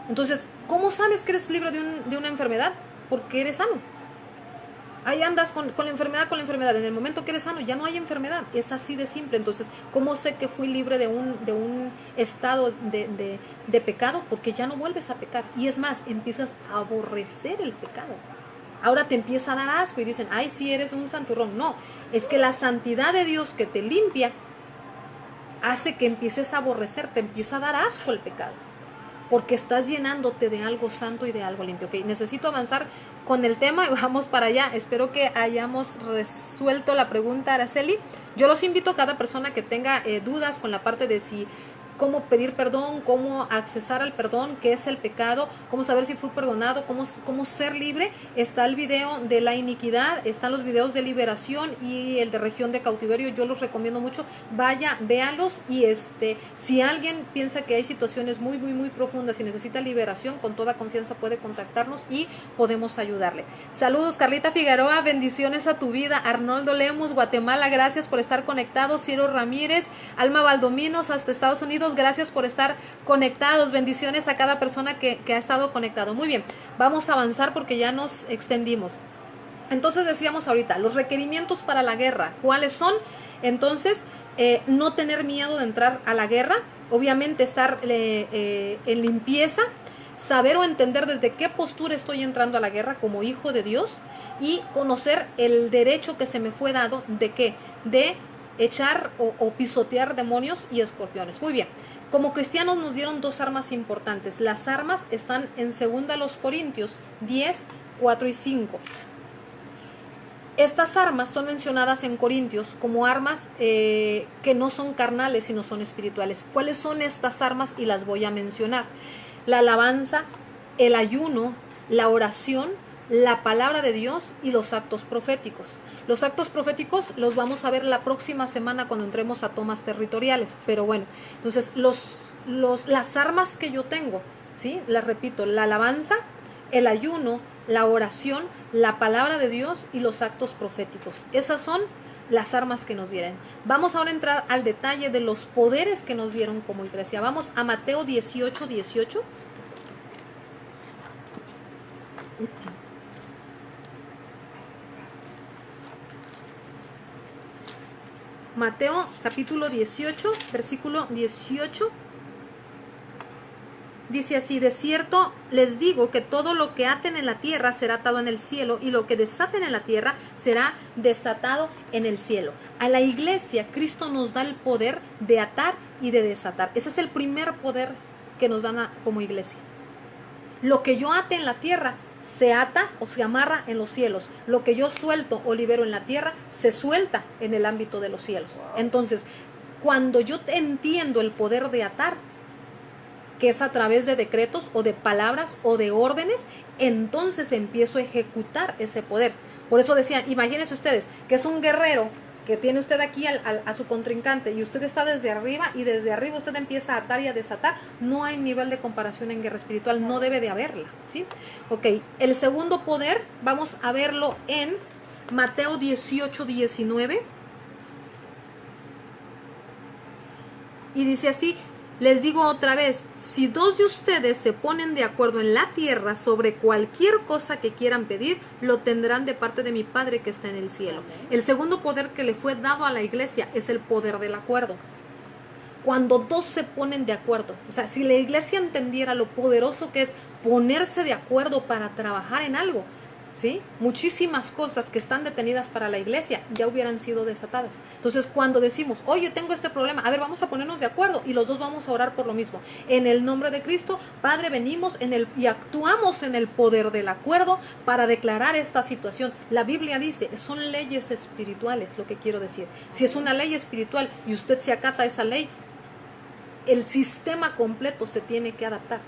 Entonces, ¿cómo sabes que eres libre de una enfermedad? Porque eres sano. Ahí andas con la enfermedad. En el momento que eres sano ya no hay enfermedad. Es así de simple. Entonces, ¿cómo sé que fui libre de un estado de pecado? Porque ya no vuelves a pecar. Y es más, empiezas a aborrecer el pecado. Ahora te empieza a dar asco y dicen, ay, sí, eres un santurrón. No, es que la santidad de Dios que te limpia hace que empieces a aborrecer, te empieza a dar asco el pecado. Porque estás llenándote de algo santo y de algo limpio. Okay, necesito avanzar con el tema y vamos para allá. Espero que hayamos resuelto la pregunta, Araceli. Yo los invito a cada persona que tenga dudas con la parte de si cómo pedir perdón, cómo accesar al perdón, qué es el pecado, cómo saber si fui perdonado, cómo ser libre. Está el video de la iniquidad, están los videos de liberación y el de región de cautiverio. Yo los recomiendo mucho. Vaya, véalos y si alguien piensa que hay situaciones muy, muy, muy profundas y necesita liberación, con toda confianza puede contactarnos y podemos ayudarle. Saludos, Carlita Figueroa, bendiciones a tu vida. Arnoldo Lemus, Guatemala, gracias por estar conectado. Ciro Ramírez, Alma Valdominos, hasta Estados Unidos, gracias por estar conectados. Bendiciones a cada persona que ha estado conectado. Muy bien, vamos a avanzar porque ya nos extendimos. Entonces decíamos ahorita, los requerimientos para la guerra, ¿cuáles son? Entonces, no tener miedo de entrar a la guerra, obviamente estar en limpieza, saber o entender desde qué postura estoy entrando a la guerra como hijo de Dios y conocer el derecho que se me fue dado de qué, de echar o pisotear demonios y escorpiones. Muy bien, como cristianos nos dieron 2 armas importantes. Las armas están en 2 Corintios 10, 4 y 5. Estas armas son mencionadas en Corintios como armas que no son carnales, sino son espirituales. ¿Cuáles son estas armas? Y las voy a mencionar. La alabanza, el ayuno, la oración, la palabra de Dios y los actos proféticos. Los actos proféticos los vamos a ver la próxima semana cuando entremos a tomas territoriales. Pero bueno, entonces las armas que yo tengo, ¿sí? Las repito, la alabanza, el ayuno, la oración, la palabra de Dios y los actos proféticos. Esas son las armas que nos dieron. Vamos ahora a entrar al detalle de los poderes que nos dieron como iglesia. Vamos a Mateo 18, 18. Mateo capítulo 18, versículo 18. Dice así: de cierto les digo que todo lo que aten en la tierra será atado en el cielo, y lo que desaten en la tierra será desatado en el cielo. A la iglesia Cristo nos da el poder de atar y de desatar. Ese es el primer poder que nos dan como iglesia. Lo que yo ate en la tierra se ata o se amarra en los cielos. Lo que yo suelto o libero en la tierra se suelta en el ámbito de los cielos. Entonces, cuando yo entiendo el poder de atar, que es a través de decretos o de palabras o de órdenes, entonces empiezo a ejecutar ese poder. Por eso decían, imagínense ustedes que es un guerrero que tiene usted aquí a su contrincante y usted está desde arriba, y desde arriba usted empieza a atar y a desatar. No hay nivel de comparación en guerra espiritual, no debe de haberla, ¿sí? Ok, el segundo poder vamos a verlo en Mateo 18, 19. Y dice así: les digo otra vez, si dos de ustedes se ponen de acuerdo en la tierra sobre cualquier cosa que quieran pedir, lo tendrán de parte de mi Padre que está en el cielo. El segundo poder que le fue dado a la iglesia es el poder del acuerdo. Cuando dos se ponen de acuerdo, o sea, si la iglesia entendiera lo poderoso que es ponerse de acuerdo para trabajar en algo, ¿sí? Muchísimas cosas que están detenidas para la iglesia ya hubieran sido desatadas. Entonces, cuando decimos, oye, tengo este problema, a ver, vamos a ponernos de acuerdo y los dos vamos a orar por lo mismo. En el nombre de Cristo, Padre, venimos y actuamos en el poder del acuerdo para declarar esta situación. La Biblia dice, son leyes espirituales, lo que quiero decir. Si es una ley espiritual y usted se acata a esa ley, el sistema completo se tiene que adaptar.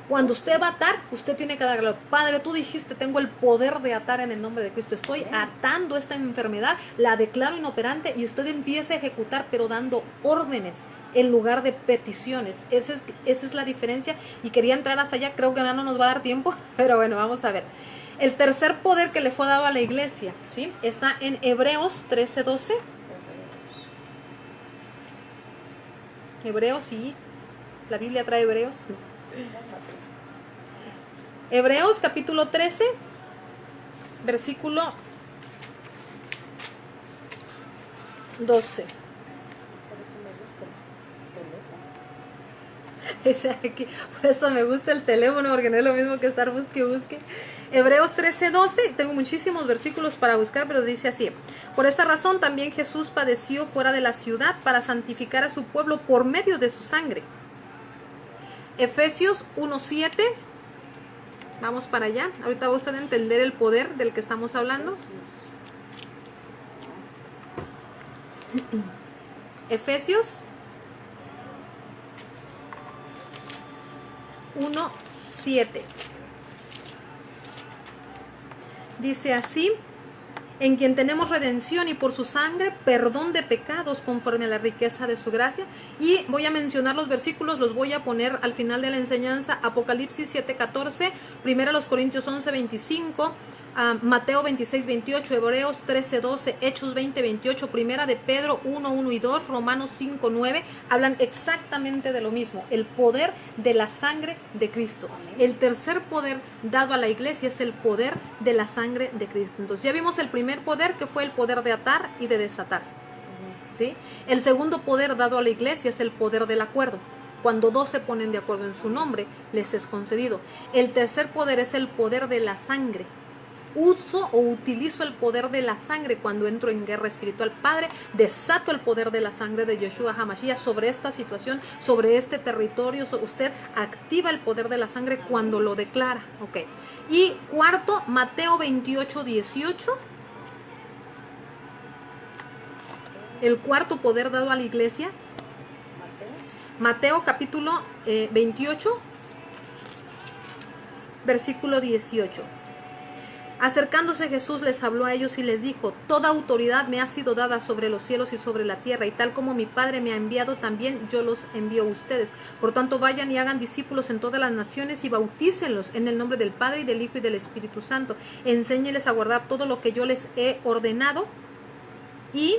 Cuando usted va a atar, usted tiene que darle, Padre, tú dijiste, tengo el poder de atar en el nombre de Cristo. Estoy atando esta enfermedad, la declaro inoperante, y usted empieza a ejecutar, pero dando órdenes en lugar de peticiones. Esa es la diferencia, y quería entrar hasta allá, creo que ya no nos va a dar tiempo, pero bueno, vamos a ver. El tercer poder que le fue dado a la iglesia, ¿sí? Está en Hebreos 13, 12. Hebreos, sí, la Biblia trae Hebreos. Hebreos capítulo 13, versículo 12. Por eso me gusta el teléfono, porque no es lo mismo que estar busque. Hebreos 13, 12, tengo muchísimos versículos para buscar, pero dice así: por esta razón también Jesús padeció fuera de la ciudad para santificar a su pueblo por medio de su sangre. Efesios 1, 7. Vamos para allá. Ahorita va usted a entender el poder del que estamos hablando. Efesios 1, 7. Dice así: en quien tenemos redención y por su sangre perdón de pecados conforme a la riqueza de su gracia. Y voy a mencionar los versículos, los voy a poner al final de la enseñanza. Apocalipsis 7, 14, 1 Corintios 11, 25, Mateo 26, 28, Hebreos 13, 12, Hechos 20, 28, Primera de Pedro 1, 1 y 2, Romanos 5, 9, hablan exactamente de lo mismo, el poder de la sangre de Cristo. El tercer poder dado a la iglesia es el poder de la sangre de Cristo. Entonces ya vimos el primer poder, que fue el poder de atar y de desatar, ¿sí? El segundo poder dado a la iglesia es el poder del acuerdo. Cuando dos se ponen de acuerdo en su nombre, les es concedido. El tercer poder es el poder de la sangre. uso o utilizo el poder de la sangre cuando entro en guerra espiritual. Padre, desato el poder de la sangre de Yeshua HaMashiach sobre esta situación, sobre este territorio. Usted activa el poder de la sangre cuando lo declara. Ok. Y cuarto, Mateo 28, 18. El cuarto poder dado a la iglesia. Mateo capítulo 28, versículo 18. Acercándose Jesús les habló a ellos y les dijo: toda autoridad me ha sido dada sobre los cielos y sobre la tierra, y tal como mi Padre me ha enviado, también yo los envío a ustedes. Por tanto, vayan y hagan discípulos en todas las naciones y bautícenlos en el nombre del Padre y del Hijo y del Espíritu Santo. Enséñeles a guardar todo lo que yo les he ordenado, y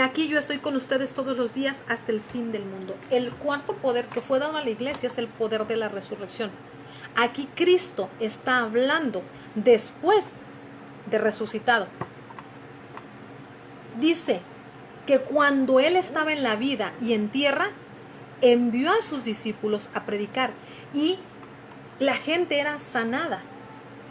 aquí yo estoy con ustedes todos los días hasta el fin del mundo. El cuarto poder que fue dado a la iglesia es el poder de la resurrección. Aquí Cristo está hablando después de resucitado. Dice que cuando Él estaba en la vida y en tierra, envió a sus discípulos a predicar, y la gente era sanada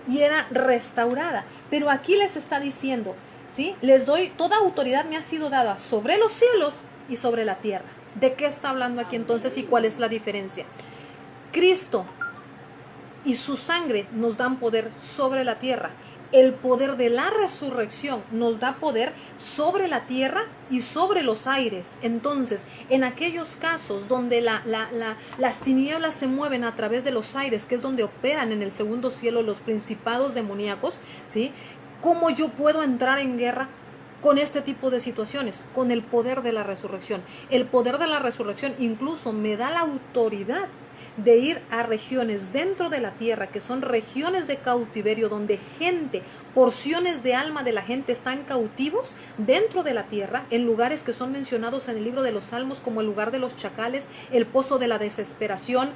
y era restaurada. Pero aquí les está diciendo, ¿sí? Les doy, toda autoridad me ha sido dada sobre los cielos y sobre la tierra. ¿De qué está hablando aquí entonces y cuál es la diferencia? Cristo y su sangre nos dan poder sobre la tierra. El poder de la resurrección nos da poder sobre la tierra y sobre los aires. Entonces, en aquellos casos donde las tinieblas se mueven a través de los aires, que es donde operan en el segundo cielo los principados demoníacos, ¿sí? ¿Cómo yo puedo entrar en guerra con este tipo de situaciones? Con el poder de la resurrección. El poder de la resurrección incluso me da la autoridad de ir a regiones dentro de la tierra, que son regiones de cautiverio, donde gente, porciones de alma de la gente están cautivos dentro de la tierra, en lugares que son mencionados en el libro de los Salmos como el lugar de los chacales, el pozo de la desesperación,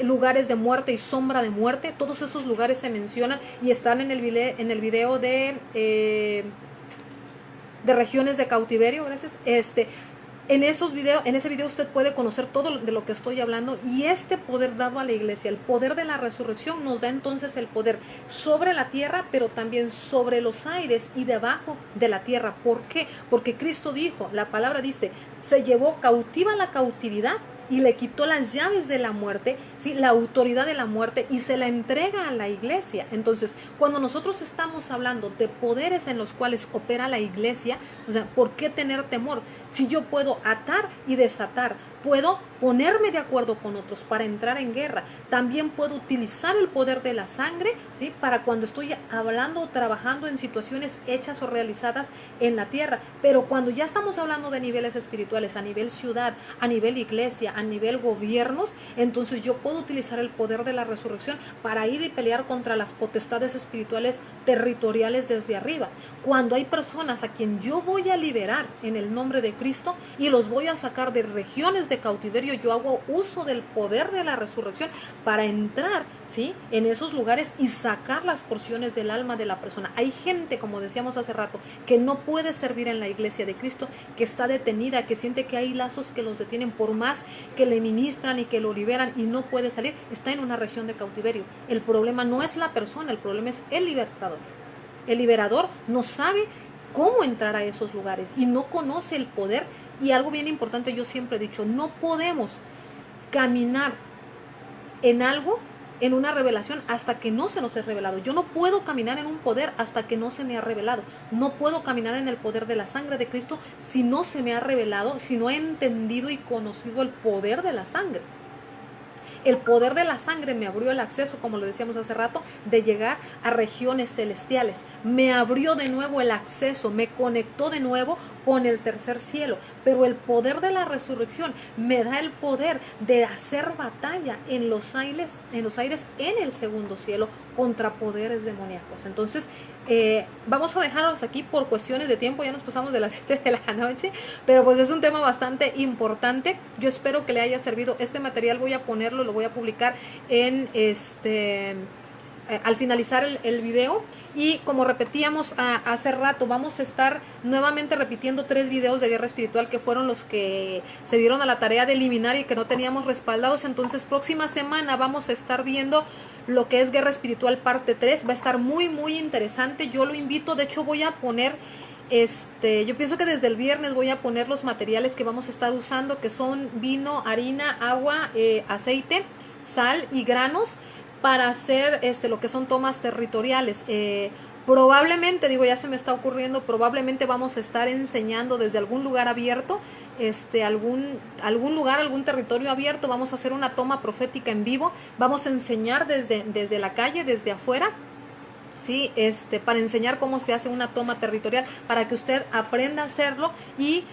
lugares de muerte y sombra de muerte. Todos esos lugares se mencionan y están en el video de regiones de cautiverio. Gracias. En ese video usted puede conocer todo de lo que estoy hablando, y este poder dado a la iglesia, el poder de la resurrección, nos da entonces el poder sobre la tierra, pero también sobre los aires y debajo de la tierra. ¿Por qué? Porque Cristo dijo, la palabra dice, se llevó cautiva la cautividad y le quitó las llaves de la muerte, ¿sí? La autoridad de la muerte, y se la entrega a la iglesia. Entonces, cuando nosotros estamos hablando de poderes en los cuales opera la iglesia, o sea, ¿por qué tener temor? Si yo puedo atar y desatar, puedo ponerme de acuerdo con otros para entrar en guerra, también puedo utilizar el poder de la sangre, ¿sí? Para cuando estoy hablando o trabajando en situaciones hechas o realizadas en la tierra. Pero cuando ya estamos hablando de niveles espirituales, a nivel ciudad, a nivel iglesia, a nivel gobiernos, entonces yo puedo utilizar el poder de la resurrección para ir y pelear contra las potestades espirituales territoriales desde arriba. Cuando hay personas a quien yo voy a liberar en el nombre de Cristo y los voy a sacar de regiones de cautiverio, yo hago uso del poder de la resurrección para entrar, ¿sí? En esos lugares y sacar las porciones del alma de la persona. Hay gente, como decíamos hace rato, que no puede servir en la iglesia de Cristo, que está detenida, que siente que hay lazos que los detienen, por más que le ministran y que lo liberan y no puede salir, está en una región de cautiverio. El problema no es la persona, el problema es el libertador. El liberador no sabe cómo entrar a esos lugares y no conoce el poder. Y algo bien importante, yo siempre he dicho, no podemos caminar en algo, en una revelación, hasta que no se nos es revelado. Yo no puedo caminar en un poder hasta que no se me ha revelado. No puedo caminar en el poder de la sangre de Cristo si no se me ha revelado, si no he entendido y conocido el poder de la sangre. El poder de la sangre me abrió el acceso, como lo decíamos hace rato, de llegar a regiones celestiales. Me abrió de nuevo el acceso, me conectó de nuevo con el tercer cielo. Pero el poder de la resurrección me da el poder de hacer batalla en los aires en el segundo cielo contra poderes demoníacos. Entonces, vamos a dejarlos aquí por cuestiones de tiempo. Ya nos pasamos de las 7 de la noche, pero pues es un tema bastante importante. Yo espero que le haya servido este material. Voy a ponerlo, lo voy a publicar en al finalizar el video. Y como repetíamos hace rato, vamos a estar nuevamente repitiendo 3 videos de guerra espiritual que fueron los que se dieron a la tarea de eliminar y que no teníamos respaldados. Entonces próxima semana vamos a estar viendo lo que es guerra espiritual parte 3. Va a estar muy muy interesante. Yo lo invito, de hecho voy a poner yo pienso que desde el viernes voy a poner los materiales que vamos a estar usando, que son vino, harina, agua, aceite, sal y granos, para hacer lo que son tomas territoriales. Probablemente, digo, ya se me está ocurriendo, probablemente vamos a estar enseñando desde algún lugar abierto, algún lugar, algún territorio abierto. Vamos a hacer una toma profética en vivo, vamos a enseñar desde la calle, desde afuera. Sí, para enseñar cómo se hace una toma territorial, para que usted aprenda a hacerlo y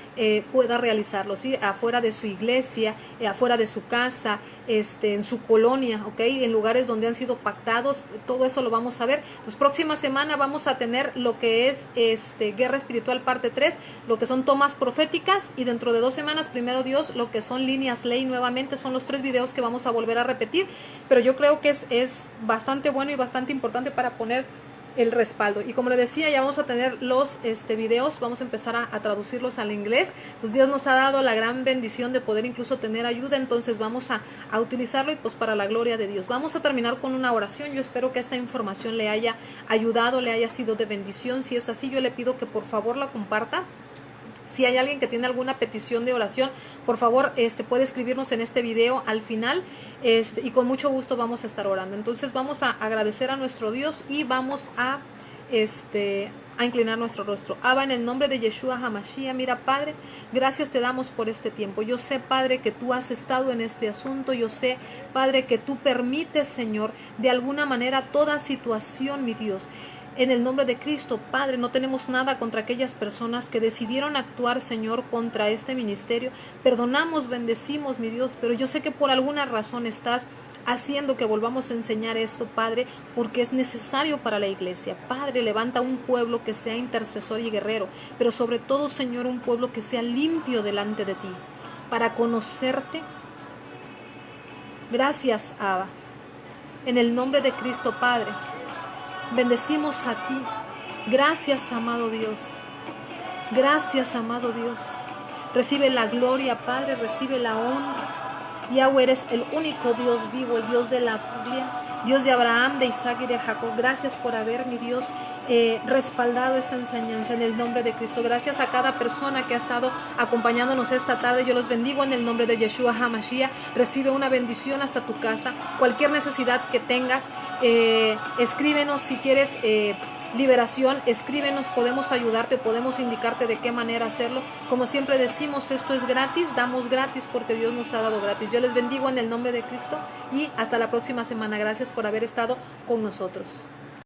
pueda realizarlo, ¿sí? Afuera de su iglesia, afuera de su casa, en su colonia, ¿ok? En lugares donde han sido pactados, todo eso lo vamos a ver. Entonces, próxima semana vamos a tener lo que es Guerra Espiritual parte 3, lo que son tomas proféticas, y dentro de 2 semanas, primero Dios, lo que son líneas ley nuevamente. Son los 3 videos que vamos a volver a repetir, pero yo creo que es bastante bueno y bastante importante para poner el respaldo. Y como le decía, ya vamos a tener los videos, vamos a empezar a traducirlos al inglés. Entonces Dios nos ha dado la gran bendición de poder incluso tener ayuda, entonces vamos a utilizarlo, y pues para la gloria de Dios. Vamos a terminar con una oración. Yo espero que esta información le haya ayudado, le haya sido de bendición. Si es así, yo le pido que por favor la comparta. Si hay alguien que tiene alguna petición de oración, por favor, puede escribirnos en este video al final, y con mucho gusto vamos a estar orando. Entonces vamos a agradecer a nuestro Dios y vamos a inclinar nuestro rostro. Abba, en el nombre de Yeshua HaMashiach, mira, Padre, gracias te damos por este tiempo. Yo sé, Padre, que tú has estado en este asunto. Yo sé, Padre, que tú permites, Señor, de alguna manera toda situación, mi Dios. En el nombre de Cristo, Padre, no tenemos nada contra aquellas personas que decidieron actuar, Señor, contra este ministerio. Perdonamos, bendecimos, mi Dios, pero yo sé que por alguna razón estás haciendo que volvamos a enseñar esto, Padre, porque es necesario para la iglesia. Padre, levanta un pueblo que sea intercesor y guerrero, pero sobre todo, Señor, un pueblo que sea limpio delante de ti, para conocerte. Gracias, Abba. En el nombre de Cristo, Padre, bendecimos a ti. Gracias, amado Dios. Gracias, amado Dios. Recibe la gloria, Padre, recibe la honra. Yahweh, eres el único Dios vivo, el Dios de la Biblia, Dios de Abraham, de Isaac y de Jacob. Gracias por haber, mi Dios, respaldado esta enseñanza en el nombre de Cristo. Gracias a cada persona que ha estado acompañándonos esta tarde. Yo los bendigo en el nombre de Yeshua HaMashiach. Recibe una bendición hasta tu casa. Cualquier necesidad que tengas, escríbenos. Si quieres liberación, escríbenos, podemos ayudarte, podemos indicarte de qué manera hacerlo. Como siempre decimos, esto es gratis, damos gratis porque Dios nos ha dado gratis. Yo les bendigo en el nombre de Cristo y hasta la próxima semana. Gracias por haber estado con nosotros.